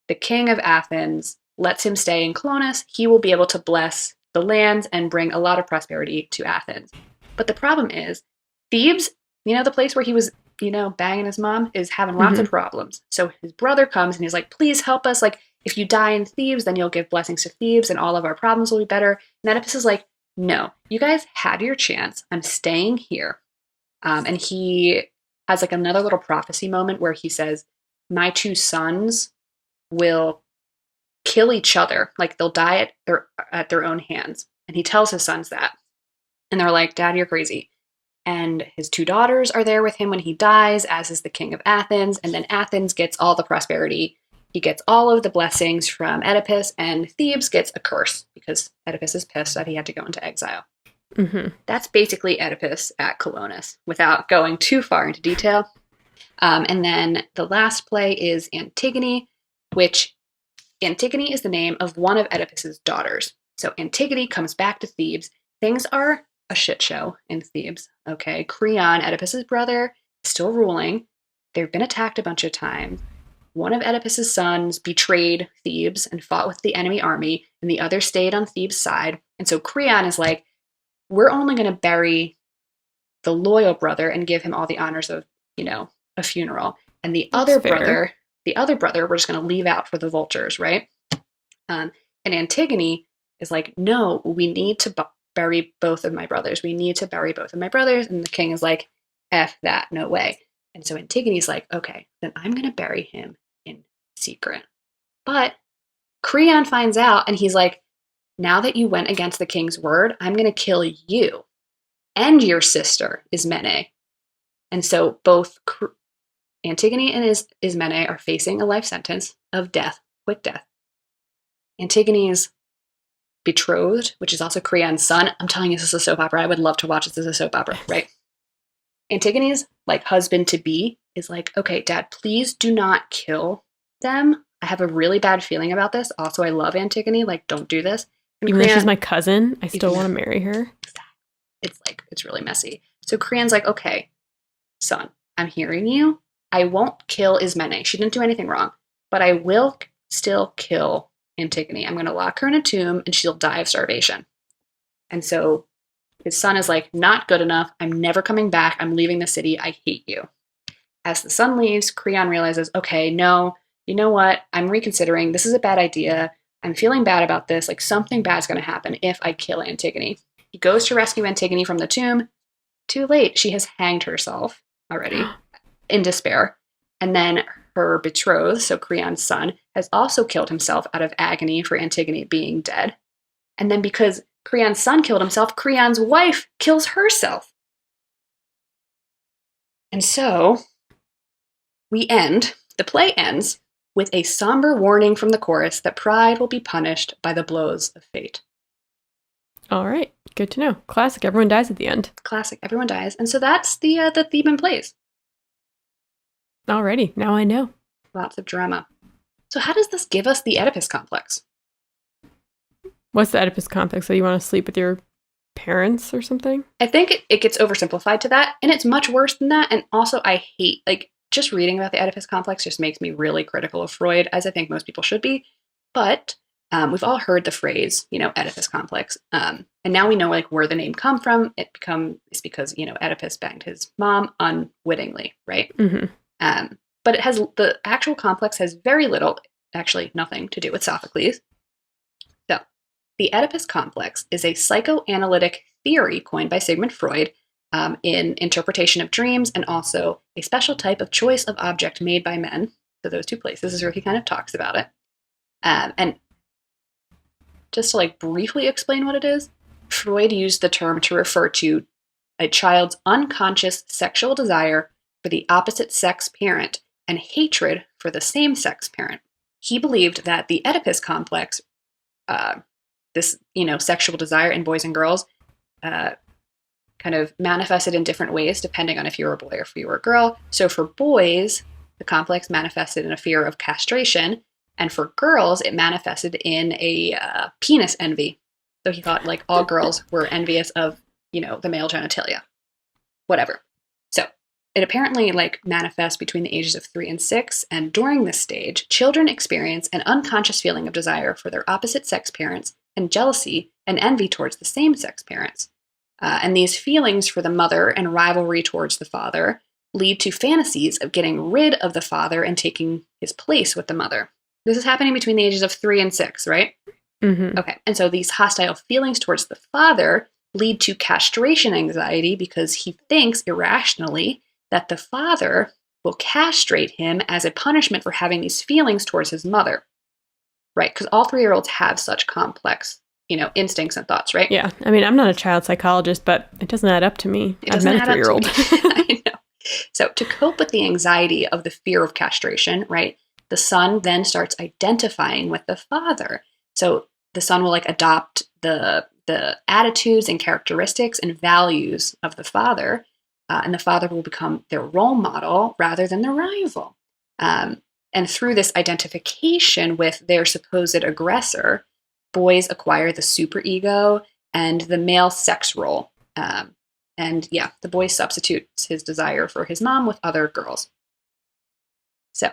[SPEAKER 3] the king of Athens lets him stay in Colonus, he will be able to bless the lands and bring a lot of prosperity to Athens. But the problem is Thebes, the place where he was, banging his mom, is having lots of problems. So his brother comes and he's like, please help us. Like, if you die in Thebes, then you'll give blessings to Thebes and all of our problems will be better. And Oedipus is like, no, you guys had your chance. I'm staying here. And he has like another little prophecy moment where he says, my 2 sons will kill each other. Like they'll die at their own hands. And he tells his sons that. And they're like, Dad, you're crazy. And his 2 daughters are there with him when he dies, as is the king of Athens. And then Athens gets all the prosperity. He gets all of the blessings from Oedipus, and Thebes gets a curse because Oedipus is pissed that he had to go into exile. That's basically Oedipus at Colonus, without going too far into detail. And then the last play is Antigone, which Antigone is the name of one of Oedipus's daughters. So Antigone comes back to Thebes. Things are a shit show in Thebes. Okay, Creon, Oedipus's brother, is still ruling. They've been attacked a bunch of times. One of Oedipus's sons betrayed Thebes and fought with the enemy army, and the other stayed on Thebes' side. And so Creon is like, we're only going to bury the loyal brother and give him all the honors of, a funeral. And the other brother, we're just going to leave out for the vultures, right? And Antigone is like, no, we need to bury both of my brothers. We need to bury both of my brothers. And the king is like, F that, no way. And so Antigone's like, okay, then I'm going to bury him in secret. But Creon finds out and he's like, now that you went against the king's word, I'm going to kill you and your sister, Ismene. And so both Antigone and Ismene are facing a life sentence of death, quick death. Antigone's betrothed, which is also Creon's son. I'm telling you, this is a soap opera. I would love to watch this as a soap opera, right? Antigone's like husband to be is like, okay, Dad, please do not kill them. I have a really bad feeling about this. Also, I love Antigone. Like, don't do this. And
[SPEAKER 2] even though she's my cousin, I still want to marry her.
[SPEAKER 3] It's really messy. So Creon's like, okay, son, I'm hearing you. I won't kill Ismene. She didn't do anything wrong, but I will still kill Antigone. I'm going to lock her in a tomb and she'll die of starvation. And so his son is like, not good enough. I'm never coming back. I'm leaving the city. I hate you. As the son leaves, Creon realizes, okay, no, you know what? I'm reconsidering. This is a bad idea. I'm feeling bad about this. Like something bad's going to happen if I kill Antigone. He goes to rescue Antigone from the tomb. Too late. She has hanged herself already in despair. And then her betrothed, so Creon's son, has also killed himself out of agony for Antigone being dead. And then because Creon's son killed himself. Creon's wife kills herself. And so the play ends with a somber warning from the chorus that pride will be punished by the blows of fate.
[SPEAKER 2] All right. Good to know. Classic. Everyone dies at the end.
[SPEAKER 3] Classic. Everyone dies. And so that's the theme in plays.
[SPEAKER 2] Alrighty. Now I know.
[SPEAKER 3] Lots of drama. So how does this give us the Oedipus complex?
[SPEAKER 2] What's the Oedipus complex? So you want to sleep with your parents or something?
[SPEAKER 3] I think it gets oversimplified to that, and it's much worse than that. And also, I hate, just reading about the Oedipus complex just makes me really critical of Freud, as I think most people should be. But we've all heard the phrase, Oedipus complex. And now we know, where the name come from. It's because, Oedipus banged his mom unwittingly, right?
[SPEAKER 2] Mm-hmm.
[SPEAKER 3] But the actual complex has very little, actually nothing to do with Sophocles. So, the Oedipus complex is a psychoanalytic theory coined by Sigmund Freud in interpretation of dreams, and also a special type of choice of object made by men. So those two places is where he kind of talks about it. And just to briefly explain what it is, Freud used the term to refer to a child's unconscious sexual desire for the opposite sex parent and hatred for the same sex parent. He believed that the Oedipus complex, this sexual desire in boys and girls, kind of manifested in different ways depending on if you were a boy or if you were a girl. So for boys, the complex manifested in a fear of castration, and for girls, it manifested in a penis envy. So he thought all girls were envious of the male genitalia, whatever. So it apparently manifests between the ages of 3 and 6, and during this stage, children experience an unconscious feeling of desire for their opposite sex parents and jealousy and envy towards the same sex parents. And these feelings for the mother and rivalry towards the father lead to fantasies of getting rid of the father and taking his place with the mother. This is happening between the ages of 3 and 6, right?
[SPEAKER 2] Mm-hmm.
[SPEAKER 3] Okay, and so these hostile feelings towards the father lead to castration anxiety because he thinks irrationally that the father will castrate him as a punishment for having these feelings towards his mother, right? Because all 3-year-olds have such complex, instincts and thoughts, right?
[SPEAKER 2] Yeah. I mean, I'm not a child psychologist, but it doesn't add up to me. I've met a 3-year-old.
[SPEAKER 3] I know. So to cope with the anxiety of the fear of castration, right, the son then starts identifying with the father. So the son will adopt the attitudes and characteristics and values of the father, and the father will become their role model rather than the rival. And through this identification with their supposed aggressor, boys acquire the superego and the male sex role. The boy substitutes his desire for his mom with other girls. So,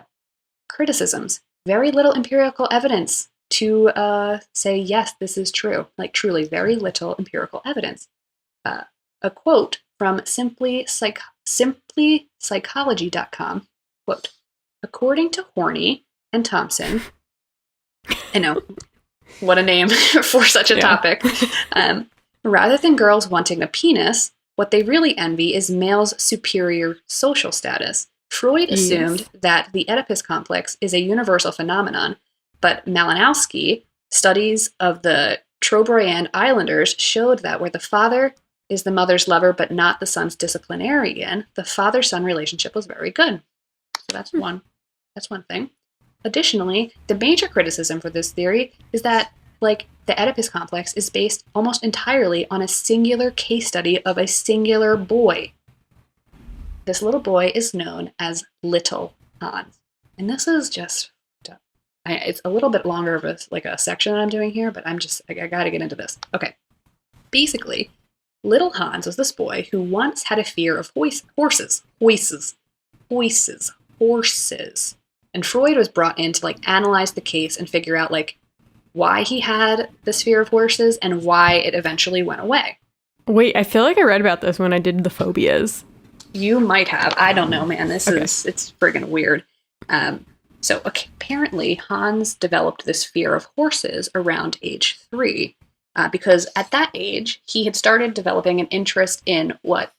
[SPEAKER 3] criticisms. Very little empirical evidence to say, yes, this is true. Truly, very little empirical evidence. A quote from simplypsychology.com, quote, according to Horney and Thompson, I know, what a name for such a topic. Rather than girls wanting a penis, what they really envy is males' superior social status. Freud assumed that the Oedipus complex is a universal phenomenon, but Malinowski, studies of the Trobriand Islanders showed that where the father is the mother's lover but not the son's disciplinarian, the father-son relationship was very good. So that's one thing. Additionally, the major criticism for this theory is that, the Oedipus complex is based almost entirely on a singular case study of a singular boy. This little boy is known as Little Hans. And this is just, it's a little bit longer of a section that I'm doing here, but I gotta get into this. Okay. Basically, Little Hans was this boy who once had a fear of horses. And Freud was brought in to analyze the case and figure out why he had this fear of horses and why it eventually went away.
[SPEAKER 2] Wait, I feel like I read about this when I did the phobias.
[SPEAKER 3] You might have. I don't know, man. It's friggin' weird. Apparently Hans developed this fear of horses around age 3 because at that age he had started developing an interest in what,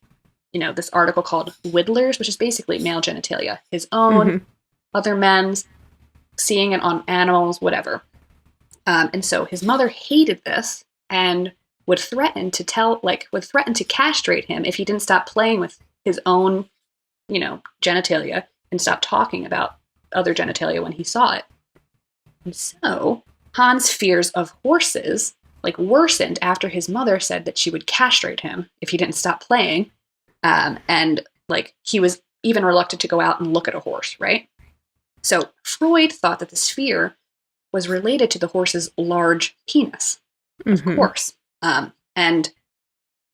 [SPEAKER 3] this article called whittlers, which is basically male genitalia, his own, other men's, seeing it on animals, whatever. And so his mother hated this and would threaten to castrate him if he didn't stop playing with his own, genitalia and stop talking about other genitalia when he saw it. And so Hans' fears of horses worsened after his mother said that she would castrate him if he didn't stop playing. And he was even reluctant to go out and look at a horse, right? So Freud thought that this fear was related to the horse's large penis, of course. And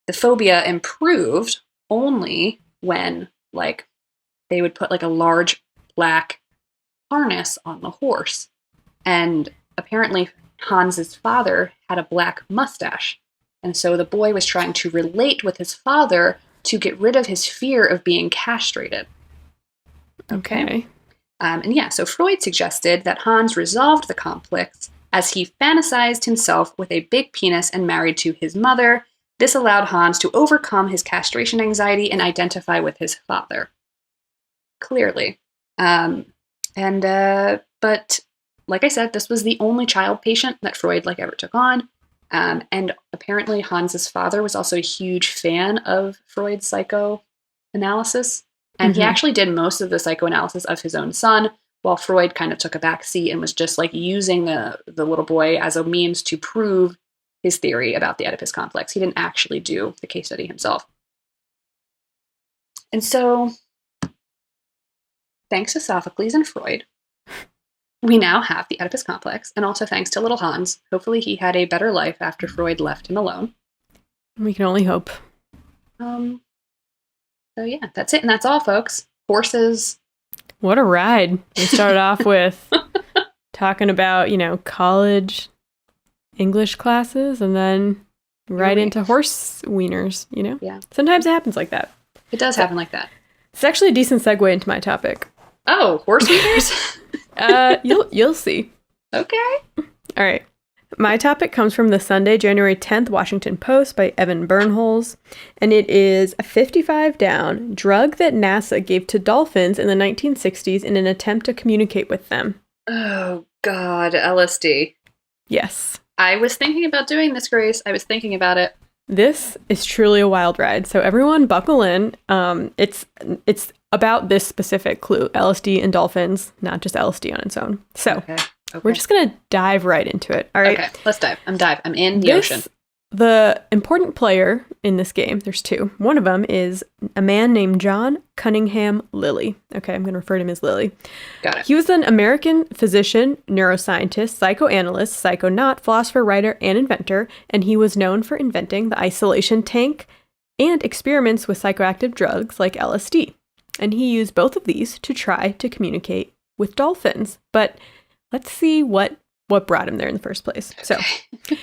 [SPEAKER 3] the phobia improved only when they would put a large black harness on the horse. And apparently Hans's father had a black mustache. And so the boy was trying to relate with his father to get rid of his fear of being castrated. Okay. So Freud suggested that Hans resolved the conflict as he fantasized himself with a big penis and married to his mother. This allowed Hans to overcome his castration anxiety and identify with his father. Clearly. But like I said, this was the only child patient that Freud ever took on. And apparently Hans's father was also a huge fan of Freud's psychoanalysis. And he actually did most of the psychoanalysis of his own son, while Freud kind of took a back seat and was just using the little boy as a means to prove his theory about the Oedipus complex. He didn't actually do the case study himself. And so, thanks to Sophocles and Freud, we now have the Oedipus complex, and also thanks to little Hans. Hopefully he had a better life after Freud left him alone.
[SPEAKER 2] We can only hope.
[SPEAKER 3] So yeah, that's it, and that's all, folks. Horses.
[SPEAKER 2] What a ride. We started off with talking about, college English classes, and then right into horse wieners,
[SPEAKER 3] Yeah.
[SPEAKER 2] Sometimes it happens like that.
[SPEAKER 3] It does happen like that.
[SPEAKER 2] It's actually a decent segue into my topic.
[SPEAKER 3] Oh, horse wieners?
[SPEAKER 2] You'll see.
[SPEAKER 3] Okay.
[SPEAKER 2] All right. My topic comes from the Sunday, January 10th Washington Post by Evan Bernholz, and it is a 55 down drug that NASA gave to dolphins in the 1960s in an attempt to communicate with them.
[SPEAKER 3] Oh, God, LSD.
[SPEAKER 2] Yes.
[SPEAKER 3] I was thinking about doing this, Grace. I was thinking about it.
[SPEAKER 2] This is truly a wild ride. So everyone buckle in. It's about this specific clue, LSD and dolphins, not just LSD on its own. So we're just going to dive right into it. All right.
[SPEAKER 3] Okay, let's dive. I'm in the ocean.
[SPEAKER 2] The important player in this game, there's two. One of them is a man named John Cunningham Lilly. Okay, I'm going to refer to him as Lilly.
[SPEAKER 3] Got it.
[SPEAKER 2] He was an American physician, neuroscientist, psychoanalyst, psychonaut, philosopher, writer, and inventor, and he was known for inventing the isolation tank and experiments with psychoactive drugs like LSD. And he used both of these to try to communicate with dolphins. But let's see what brought him there in the first place. So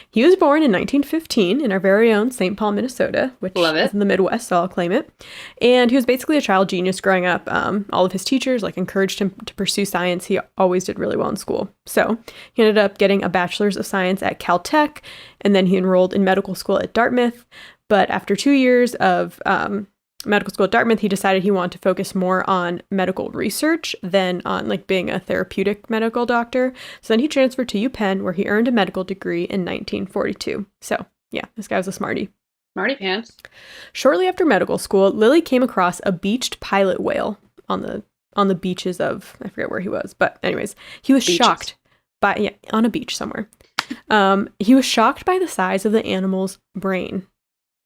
[SPEAKER 2] he was born in 1915 in our very own St. Paul, Minnesota, which is in the Midwest, so I'll claim it. And he was basically a child genius growing up. All of his teachers encouraged him to pursue science. He always did really well in school. So he ended up getting a bachelor's of science at Caltech, and then he enrolled in medical school at Dartmouth. But after 2 years of medical school at Dartmouth, he decided he wanted to focus more on medical research than on being a therapeutic medical doctor. So then he transferred to UPenn, where he earned a medical degree in 1942. So yeah, this guy was a smarty.
[SPEAKER 3] Smarty pants.
[SPEAKER 2] Shortly after medical school, Lilly came across a beached pilot whale on the beaches of, I forget where he was, but anyways, he was shocked by, on a beach somewhere. He was shocked by the size of the animal's brain.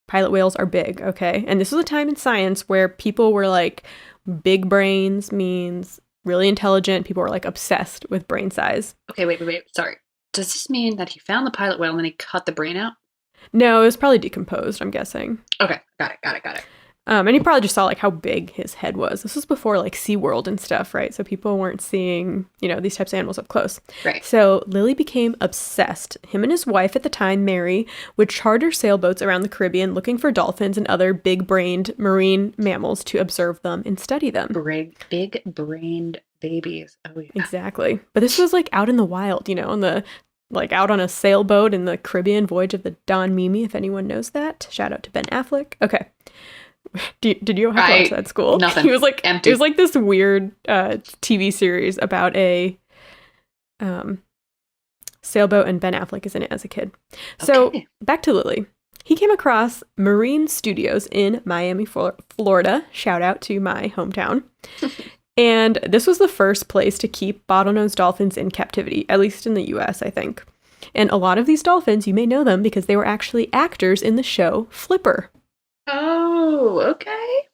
[SPEAKER 2] Pilot whales are big, okay? And this was a time in science where people were big brains means really intelligent. People were obsessed with brain size. Okay,
[SPEAKER 3] wait. Sorry. Does this mean that he found the pilot whale and then he cut the brain out?
[SPEAKER 2] No, it was probably decomposed, I'm guessing.
[SPEAKER 3] Okay, got it.
[SPEAKER 2] And he probably just saw how big his head was. This was before SeaWorld and stuff, right? So people weren't seeing, these types of animals up close.
[SPEAKER 3] Right.
[SPEAKER 2] So Lilly became obsessed. Him and his wife at the time, Mary, would charter sailboats around the Caribbean looking for dolphins and other big-brained marine mammals to observe them and study them.
[SPEAKER 3] Big-brained babies. Oh, yeah.
[SPEAKER 2] Exactly. But this was out in the wild, in the out on a sailboat in the Caribbean voyage of the Don Mimi, if anyone knows that. Shout out to Ben Affleck. Okay. Did you have to watch that at school?
[SPEAKER 3] Nothing.
[SPEAKER 2] He was
[SPEAKER 3] empty.
[SPEAKER 2] It was this weird TV series about a sailboat, and Ben Affleck is in it as a kid. So back to Lilly. he came across Marine Studios in Miami, Florida. Shout out to my hometown. And this was the first place to keep bottlenose dolphins in captivity, at least in the US, I think. And a lot of these dolphins, you may know them because they were actually actors in the show Flipper.
[SPEAKER 3] Oh, okay.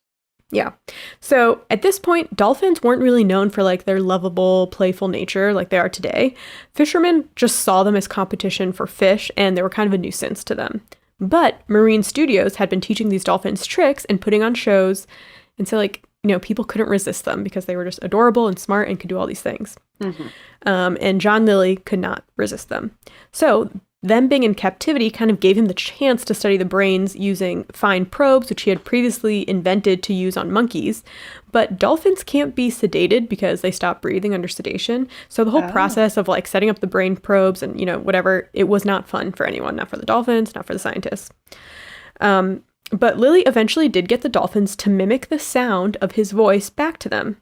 [SPEAKER 2] Yeah. So at this point, dolphins weren't really known for like their lovable, playful nature like they are today. Fishermen just saw them as competition for fish, and they were kind of a nuisance to them. But Marine Studios had been teaching these dolphins tricks and putting on shows. And so like, people couldn't resist them because they were just adorable and smart and could do all these things.
[SPEAKER 3] Mm-hmm.
[SPEAKER 2] And John Lilly could not resist them. So them being in captivity kind of gave him the chance to study the brains using fine probes, which he had previously invented to use on monkeys. But dolphins can't be sedated because they stop breathing under sedation. So the whole process of like setting up the brain probes and, whatever, it was not fun for anyone, not for the dolphins, not for the scientists. But Lilly eventually did get the dolphins to mimic the sound of his voice back to them.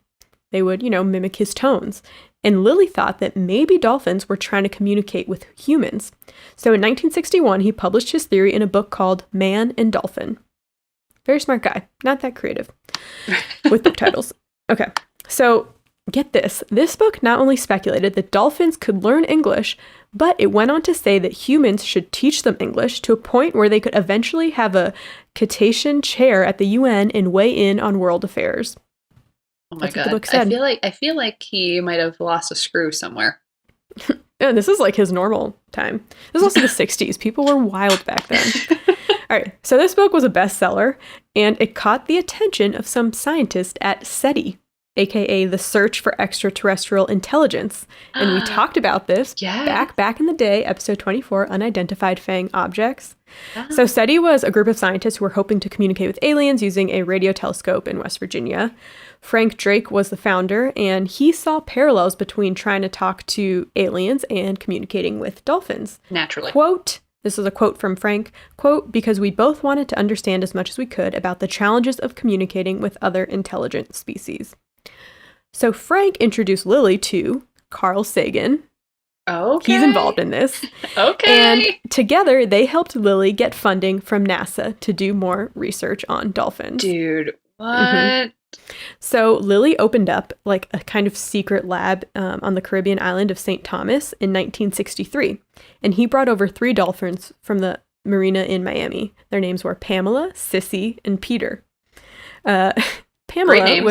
[SPEAKER 2] They would, mimic his tones. And Lilly thought that maybe dolphins were trying to communicate with humans. So in 1961, he published his theory in a book called Man and Dolphin. Very smart guy, not that creative with book titles. Okay, so get this. This book not only speculated that dolphins could learn English, but it went on to say that humans should teach them English to a point where they could eventually have a Cetacean chair at the UN and weigh in on world affairs.
[SPEAKER 3] Oh my
[SPEAKER 2] That's
[SPEAKER 3] God.
[SPEAKER 2] what the book said.
[SPEAKER 3] I feel like he might have lost a screw somewhere.
[SPEAKER 2] Yeah, this is like his normal time. This was also the 60s. People were wild back then. All right, so this book was a bestseller, and it caught the attention of some scientists at SETI, aka the Search for Extraterrestrial Intelligence. And we talked about this back in the day, episode 24, Unidentified Flying Objects. So SETI was a group of scientists who were hoping to communicate with aliens using a radio telescope in West Virginia. Frank Drake was the founder, and he saw parallels between trying to talk to aliens and communicating with dolphins.
[SPEAKER 3] Naturally.
[SPEAKER 2] Quote, this is a quote from Frank, quote, because we both wanted to understand as much as we could about the challenges of communicating with other intelligent species. So Frank introduced Lilly to Carl Sagan.
[SPEAKER 3] Okay.
[SPEAKER 2] He's involved in this.
[SPEAKER 3] Okay.
[SPEAKER 2] And together they helped Lilly get funding from NASA to do more research on dolphins.
[SPEAKER 3] Dude, what?
[SPEAKER 2] Mm-hmm. So Lilly opened up like a kind of secret lab on the Caribbean island of St. Thomas in 1963. And he brought over 3 dolphins from the marina in Miami. Their names were Pamela, Sissy, and Peter. Pamela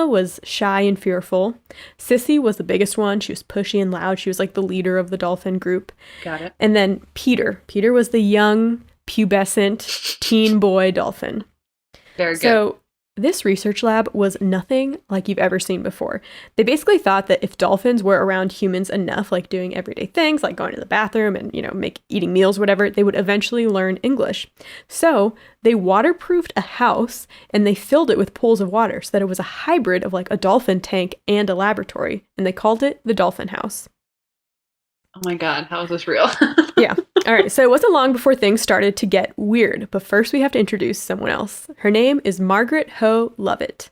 [SPEAKER 2] was shy and fearful. Sissy was the biggest one. She was pushy and loud. She was like the leader of the dolphin group.
[SPEAKER 3] Got it.
[SPEAKER 2] And then Peter was the young, pubescent teen boy dolphin.
[SPEAKER 3] Very good.
[SPEAKER 2] So this research lab was nothing like you've ever seen before. They basically thought that if dolphins were around humans enough, like doing everyday things, like going to the bathroom and, eating meals, whatever, they would eventually learn English. So they waterproofed a house and they filled it with pools of water so that it was a hybrid of like a dolphin tank and a laboratory. And they called it the Dolphin House.
[SPEAKER 3] Oh my God, how is this real?
[SPEAKER 2] Yeah. All right. So it wasn't long before things started to get weird. But first we have to introduce someone else. Her name is Margaret Ho Lovett.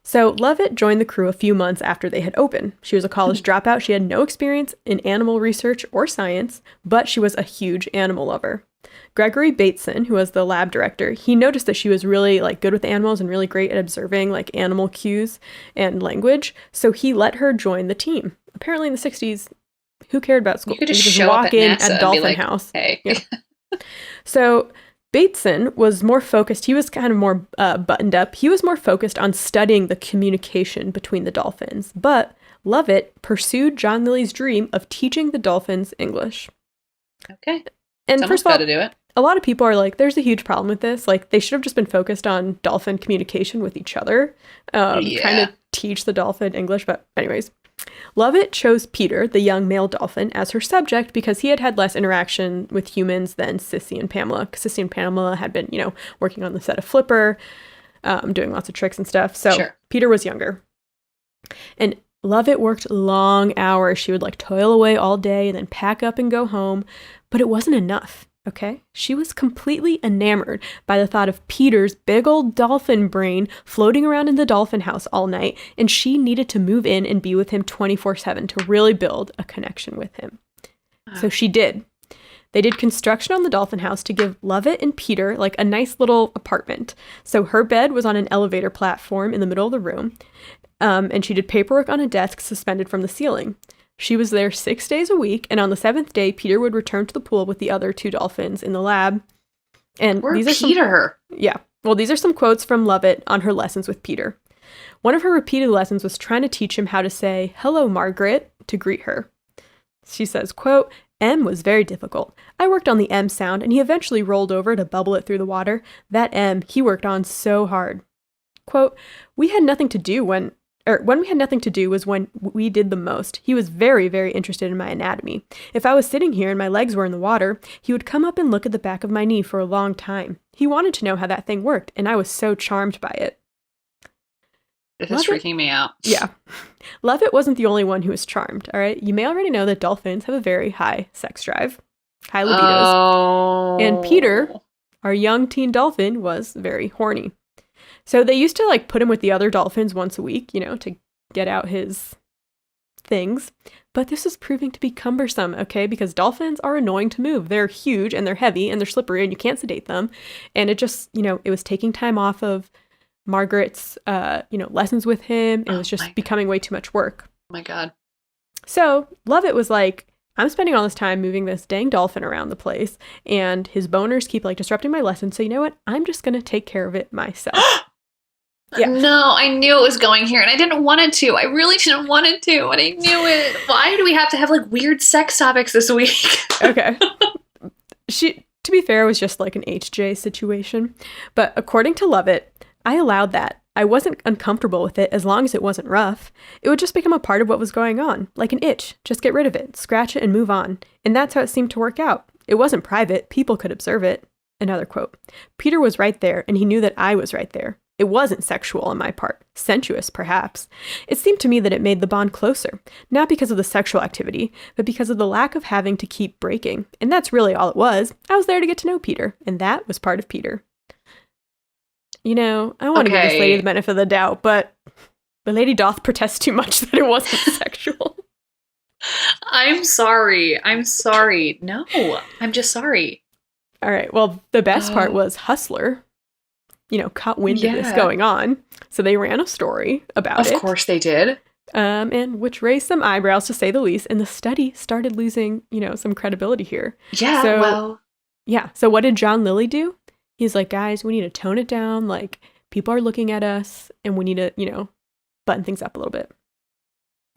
[SPEAKER 2] So Lovett joined the crew a few months after they had opened. She was a college dropout. She had no experience in animal research or science, but she was a huge animal lover. Gregory Bateson, who was the lab director, he noticed that she was really like good with animals and really great at observing like animal cues and language. So he let her join the team. Apparently in the 60s, who cared about school?
[SPEAKER 3] You could just show
[SPEAKER 2] walk
[SPEAKER 3] up at
[SPEAKER 2] in
[SPEAKER 3] NASA
[SPEAKER 2] at Dolphin
[SPEAKER 3] like,
[SPEAKER 2] House.
[SPEAKER 3] Hey.
[SPEAKER 2] Yeah. So Bateson was more focused. He was kind of more buttoned up. He was more focused on studying the communication between the dolphins. But Lovett pursued John Lilly's dream of teaching the dolphins English.
[SPEAKER 3] Okay.
[SPEAKER 2] And
[SPEAKER 3] Someone's
[SPEAKER 2] first of all,
[SPEAKER 3] got to do it.
[SPEAKER 2] a lot of people are like, there's a huge problem with this. Like, they should have just been focused on dolphin communication with each other, trying to teach the dolphin English. But anyways, Lovett chose Peter, the young male dolphin, as her subject because he had had less interaction with humans than Sissy and Pamela. Because Sissy and Pamela had been, working on the set of Flipper, doing lots of tricks and stuff. So sure. Peter was younger. And Lovett worked long hours. She would like toil away all day and then pack up and go home. But it wasn't enough. Okay, she was completely enamored by the thought of Peter's big old dolphin brain floating around in the dolphin house all night, and she needed to move in and be with him 24/7 to really build a connection with him. So she did. They did construction on the dolphin house to give Lovett and Peter like a nice little apartment. So her bed was on an elevator platform in the middle of the room, and she did paperwork on a desk suspended from the ceiling. She was there 6 days a week, and on the 7th day, Peter would return to the pool with the other 2 dolphins in the lab. And these are
[SPEAKER 3] Peter.
[SPEAKER 2] These are some quotes from Lovett on her lessons with Peter. One of her repeated lessons was trying to teach him how to say, "Hello, Margaret," to greet her. She says, quote, "M was very difficult. I worked on the M sound, and he eventually rolled over to bubble it through the water. That M, he worked on so hard." Quote, when we had nothing to do was when we did the most. He was very, very interested in my anatomy. If I was sitting here and my legs were in the water, he would come up and look at the back of my knee for a long time. He wanted to know how that thing worked, and I was so charmed by it.
[SPEAKER 3] This is freaking me out.
[SPEAKER 2] Yeah. Lovett wasn't the only one who was charmed, all right? You may already know that dolphins have a very high sex drive, high libidos.
[SPEAKER 3] Oh.
[SPEAKER 2] And Peter, our young teen dolphin, was very horny. So they used to like put him with the other dolphins once a week, to get out his things. But this is proving to be cumbersome, okay? Because dolphins are annoying to move. They're huge and they're heavy and they're slippery and you can't sedate them. And it just, it was taking time off of Margaret's, lessons with him. It was just becoming way too much work.
[SPEAKER 3] Oh my God.
[SPEAKER 2] So Lovett was like, I'm spending all this time moving this dang dolphin around the place and his boners keep like disrupting my lessons. So you know what? I'm just going to take care of it myself. Yeah.
[SPEAKER 3] No, I knew it was going here and I didn't want it to. I really didn't want it to, and I knew it. Why do we have to have like weird sex topics this week?
[SPEAKER 2] Okay. To be fair, it was just like an HJ situation. But according to Lovett, I allowed that. I wasn't uncomfortable with it as long as it wasn't rough. It would just become a part of what was going on, like an itch. Just get rid of it, scratch it, and move on. And that's how it seemed to work out. It wasn't private. People could observe it. Another quote. Peter was right there, and he knew that I was right there. It wasn't sexual on my part. Sensuous, perhaps. It seemed to me that it made the bond closer, not because of the sexual activity, but because of the lack of having to keep breaking. And that's really all it was. I was there to get to know Peter, and that was part of Peter. I want to give this lady the benefit of the doubt, but the lady doth protest too much that it wasn't sexual.
[SPEAKER 3] I'm sorry. No, I'm just sorry.
[SPEAKER 2] All right. Well, the best part was Hustler, caught wind of this going on. So they ran a story about it.
[SPEAKER 3] Of course they did.
[SPEAKER 2] And which raised some eyebrows, to say the least. And the study started losing, some credibility here.
[SPEAKER 3] Yeah,
[SPEAKER 2] So what did John Lilly do? He's like, guys, we need to tone it down. Like, people are looking at us and we need to, button things up a little bit.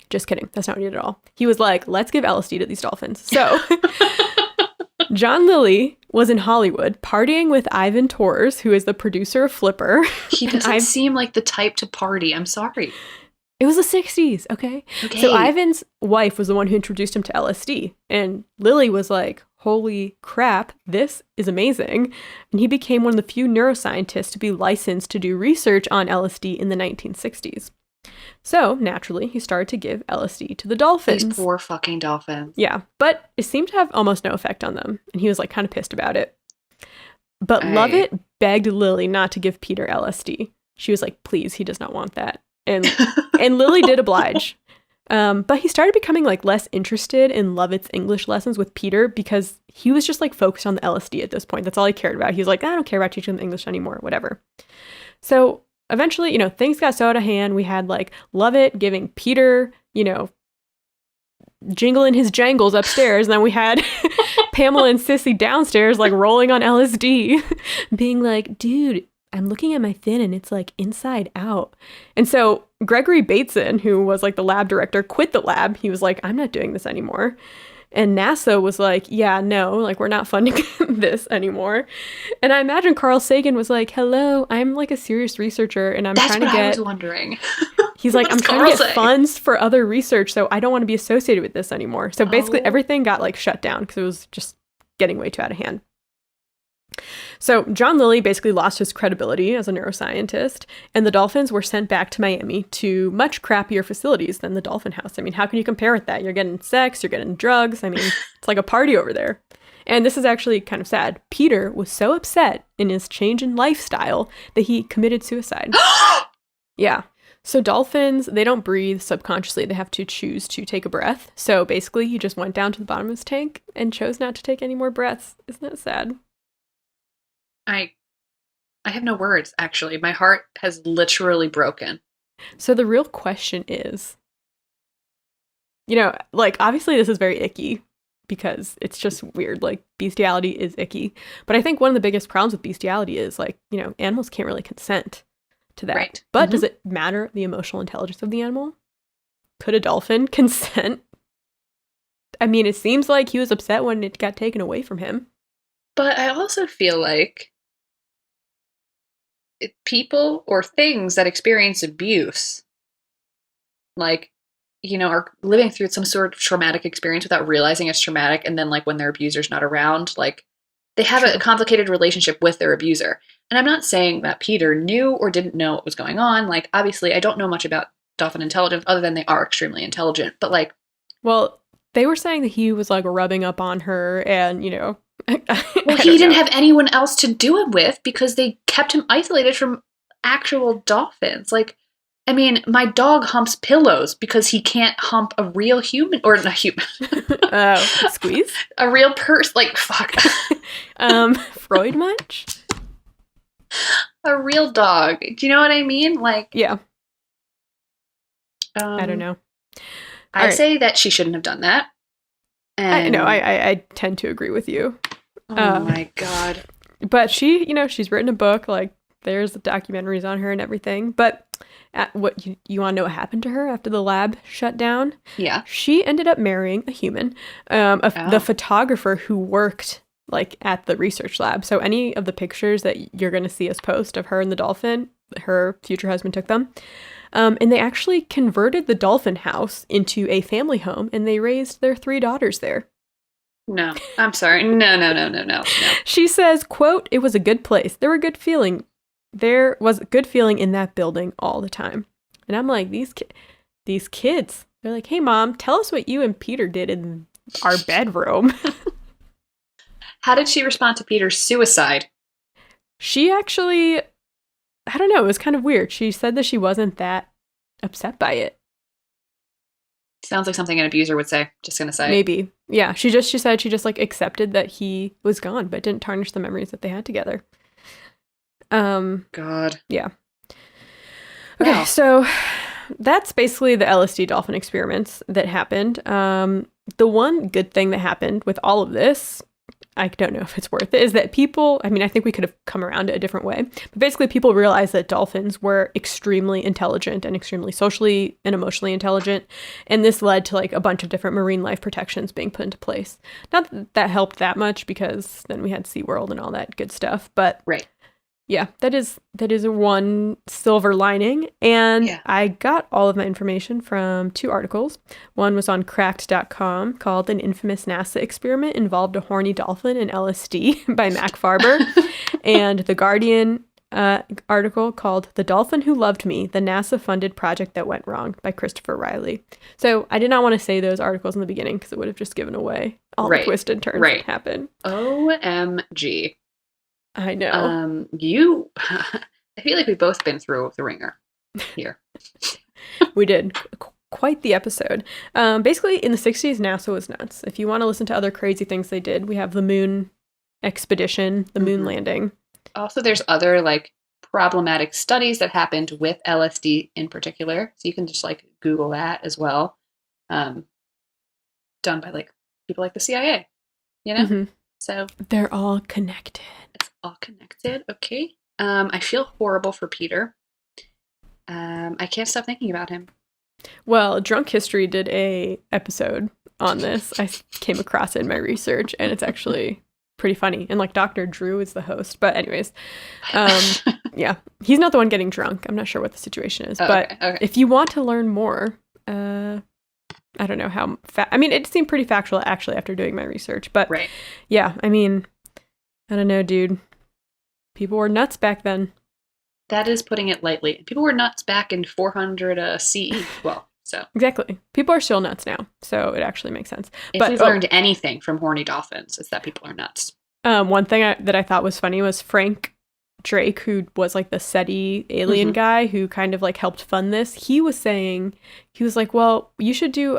[SPEAKER 2] Just kidding. That's not what he did at all. He was like, let's give LSD to these dolphins. So John Lilly was in Hollywood partying with Ivan Tors, who is the producer of Flipper.
[SPEAKER 3] He doesn't seem like the type to party. I'm sorry.
[SPEAKER 2] It was the 60s, okay? So Ivan's wife was the one who introduced him to LSD. And Lilly was like, holy crap, this is amazing. And he became one of the few neuroscientists to be licensed to do research on LSD in the 1960s. So, naturally, he started to give LSD to the dolphins.
[SPEAKER 3] These poor fucking dolphins.
[SPEAKER 2] Yeah, but it seemed to have almost no effect on them. And he was like kind of pissed about it. But Lovett begged Lilly not to give Peter LSD. She was like, please, he does not want that. And Lilly did oblige. But he started becoming like less interested in Lovett's English lessons with Peter because he was just like focused on the LSD at this point. That's all he cared about. He was like, I don't care about teaching them English anymore, whatever. So eventually, things got so out of hand. We had like Lovett giving Peter, jingling his jangles upstairs. And then we had Pamela and Sissy downstairs, like rolling on LSD, being like, dude, I'm looking at my fin and it's like inside out. And so Gregory Bateson, who was like the lab director, quit the lab. He was like, I'm not doing this anymore. And NASA was like, yeah, no, like we're not funding this anymore. And I imagine Carl Sagan was like, hello, I'm like a serious researcher and I'm trying to get...
[SPEAKER 3] I was wondering.
[SPEAKER 2] He's like, I'm trying to get funds for other research, so I don't want to be associated with this anymore. So basically everything got like shut down because it was just getting way too out of hand. So John Lilly basically lost his credibility as a neuroscientist, and the dolphins were sent back to Miami to much crappier facilities than the dolphin house. I mean, how can you compare with that? You're getting sex, you're getting drugs. I mean, it's like a party over there. And this is actually kind of sad. Peter was so upset in his change in lifestyle that he committed suicide. Yeah. So dolphins, they don't breathe subconsciously. They have to choose to take a breath. So basically, he just went down to the bottom of his tank and chose not to take any more breaths. Isn't that sad?
[SPEAKER 3] I have no words, actually. My heart has literally broken.
[SPEAKER 2] So the real question is, like, obviously this is very icky because it's just weird. Like, bestiality is icky. But I think one of the biggest problems with bestiality is, like, animals can't really consent to that.
[SPEAKER 3] Right.
[SPEAKER 2] But does it matter the emotional intelligence of the animal? Could a dolphin consent? I mean, it seems like he was upset when it got taken away from him.
[SPEAKER 3] But I also feel like people or things that experience abuse, like, are living through some sort of traumatic experience without realizing it's traumatic, and then, like, when their abuser's not around, like, they have a complicated relationship with their abuser. And I'm not saying that Peter knew or didn't know what was going on. Like, obviously, I don't know much about dolphin intelligence other than they are extremely intelligent. But, like...
[SPEAKER 2] Well, they were saying that he was, like, rubbing up on her and,
[SPEAKER 3] Well, he didn't have anyone else to do it with because they kept him isolated from actual dolphins. Like, I mean, my dog humps pillows because he can't hump a real human, or not human.
[SPEAKER 2] Squeeze?
[SPEAKER 3] A real person. Like, fuck.
[SPEAKER 2] Freud much?
[SPEAKER 3] A real dog. Do you know what I mean? Like,
[SPEAKER 2] yeah. I don't know.
[SPEAKER 3] I say that she shouldn't have done that. And
[SPEAKER 2] I tend to agree with you.
[SPEAKER 3] Oh my God.
[SPEAKER 2] But she, she's written a book, like, there's documentaries on her and everything. But what you want to know what happened to her after the lab shut down?
[SPEAKER 3] Yeah.
[SPEAKER 2] She ended up marrying a human, the photographer who worked, like, at the research lab. So any of the pictures that you're going to see us post of her and the dolphin, her future husband took them. And they actually converted the dolphin house into a family home, and they raised their 3 daughters there.
[SPEAKER 3] No, I'm sorry. No.
[SPEAKER 2] She says, quote, "It was a good place. There was a good feeling in that building all the time." And I'm like, these kids, they're like, "Hey, Mom, tell us what you and Peter did in our bedroom."
[SPEAKER 3] How did she respond to Peter's suicide?
[SPEAKER 2] She actually, I don't know, it was kind of weird. She said that she wasn't that upset by it.
[SPEAKER 3] Sounds like something an abuser would say. Just gonna say.
[SPEAKER 2] Maybe. Yeah. She said she just, like, accepted that he was gone, but didn't tarnish the memories that they had together.
[SPEAKER 3] God.
[SPEAKER 2] Yeah. Okay, wow. So that's basically the LSD dolphin experiments that happened. The one good thing that happened with all of this, I don't know if it's worth it, is that people, I mean, I think we could have come around it a different way, but basically people realized that dolphins were extremely intelligent and extremely socially and emotionally intelligent, and this led to, like, a bunch of different marine life protections being put into place. Not that helped that much because then we had SeaWorld and all that good stuff, but
[SPEAKER 3] right.
[SPEAKER 2] Yeah, that is one silver lining, and yeah. I got all of my information from 2 articles. One was on cracked.com called "An Infamous NASA Experiment Involved a Horny Dolphin and LSD" by Mac Farber, and the Guardian article called "The Dolphin Who Loved Me, the NASA-Funded Project That Went Wrong" by Christopher Riley. So I did not want to say those articles in the beginning because it would have just given away all the twists and turns that happen.
[SPEAKER 3] OMG.
[SPEAKER 2] I know.
[SPEAKER 3] I feel like we've both been through the ringer here.
[SPEAKER 2] We did. Quite the episode. Basically, in the 60s, NASA was nuts. If you want to listen to other crazy things they did, we have the moon expedition, the moon landing. Also,
[SPEAKER 3] there's other, like, problematic studies that happened with LSD in particular. So you can just, like, Google that as well. Done by, like, people like the CIA, you know?
[SPEAKER 2] Mm-hmm.
[SPEAKER 3] So
[SPEAKER 2] they're all connected.
[SPEAKER 3] It's all connected. Okay. I feel horrible for Peter. I can't stop thinking about him.
[SPEAKER 2] Well, Drunk History did a episode on this. I came across it in my research, and it's actually pretty funny. And, like, Dr. Drew is the host. But anyways, yeah, he's not the one getting drunk. I'm not sure what the situation is. But if you want to learn more, I don't know how. I mean, it seemed pretty factual actually after doing my research. But yeah, I mean, I don't know, dude. People were nuts back then.
[SPEAKER 3] That is putting it lightly. People were nuts back in 400 CE. Well, so
[SPEAKER 2] exactly. People are still nuts now, so it actually makes sense.
[SPEAKER 3] If we've learned anything from horny dolphins, it's that people are nuts.
[SPEAKER 2] One thing that I thought was funny was Frank Drake, who was like the SETI alien guy who kind of like helped fund this, he was like, well, you should do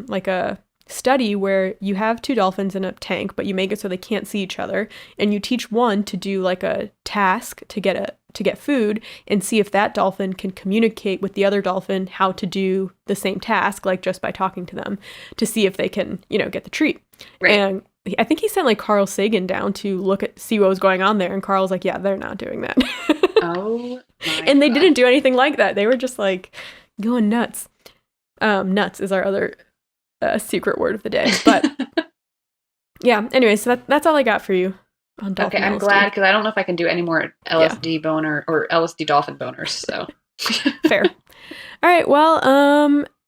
[SPEAKER 2] like a study where you have two dolphins in a tank, but you make it so they can't see each other, and you teach one to do like a task to get food, and see if that dolphin can communicate with the other dolphin how to do the same task, like just by talking to them, to see if they can, get the treat.
[SPEAKER 3] Right.
[SPEAKER 2] And I think he sent like Carl Sagan down to see what was going on there, and Carl's like, yeah, they're not doing that.
[SPEAKER 3] Oh my
[SPEAKER 2] And they
[SPEAKER 3] God.
[SPEAKER 2] didn't do anything like that. They were just like going nuts. Nuts is our other secret word of the day. But yeah, anyway, so that's all I got for you on dolphin.
[SPEAKER 3] Okay, I'm
[SPEAKER 2] LSD.
[SPEAKER 3] glad, because I don't know if I can do any more LSD boner or LSD dolphin boners. So
[SPEAKER 2] Fair. All right. Well,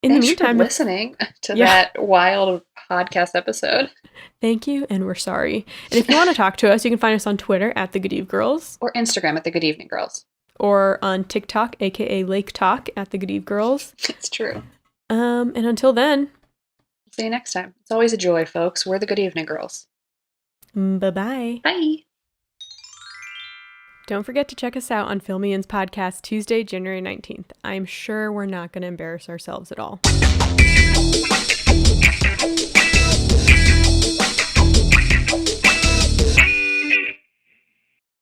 [SPEAKER 2] in
[SPEAKER 3] thanks
[SPEAKER 2] the meantime,
[SPEAKER 3] for listening to that wild podcast episode.
[SPEAKER 2] Thank you, and we're sorry. And if you want to talk to us, you can find us on Twitter at the Good Eve Girls,
[SPEAKER 3] Or Instagram at the Good Evening Girls.
[SPEAKER 2] or on TikTok, aka Lake Talk, at the Good Eve Girls.
[SPEAKER 3] It's true.
[SPEAKER 2] And until then,
[SPEAKER 3] See you next time. It's always a joy, folks. We're the Good Evening Girls.
[SPEAKER 2] bye-bye.
[SPEAKER 3] Bye.
[SPEAKER 2] Don't forget to check us out on Filmian's podcast Tuesday, January 19th. I'm sure we're not going to embarrass ourselves at all.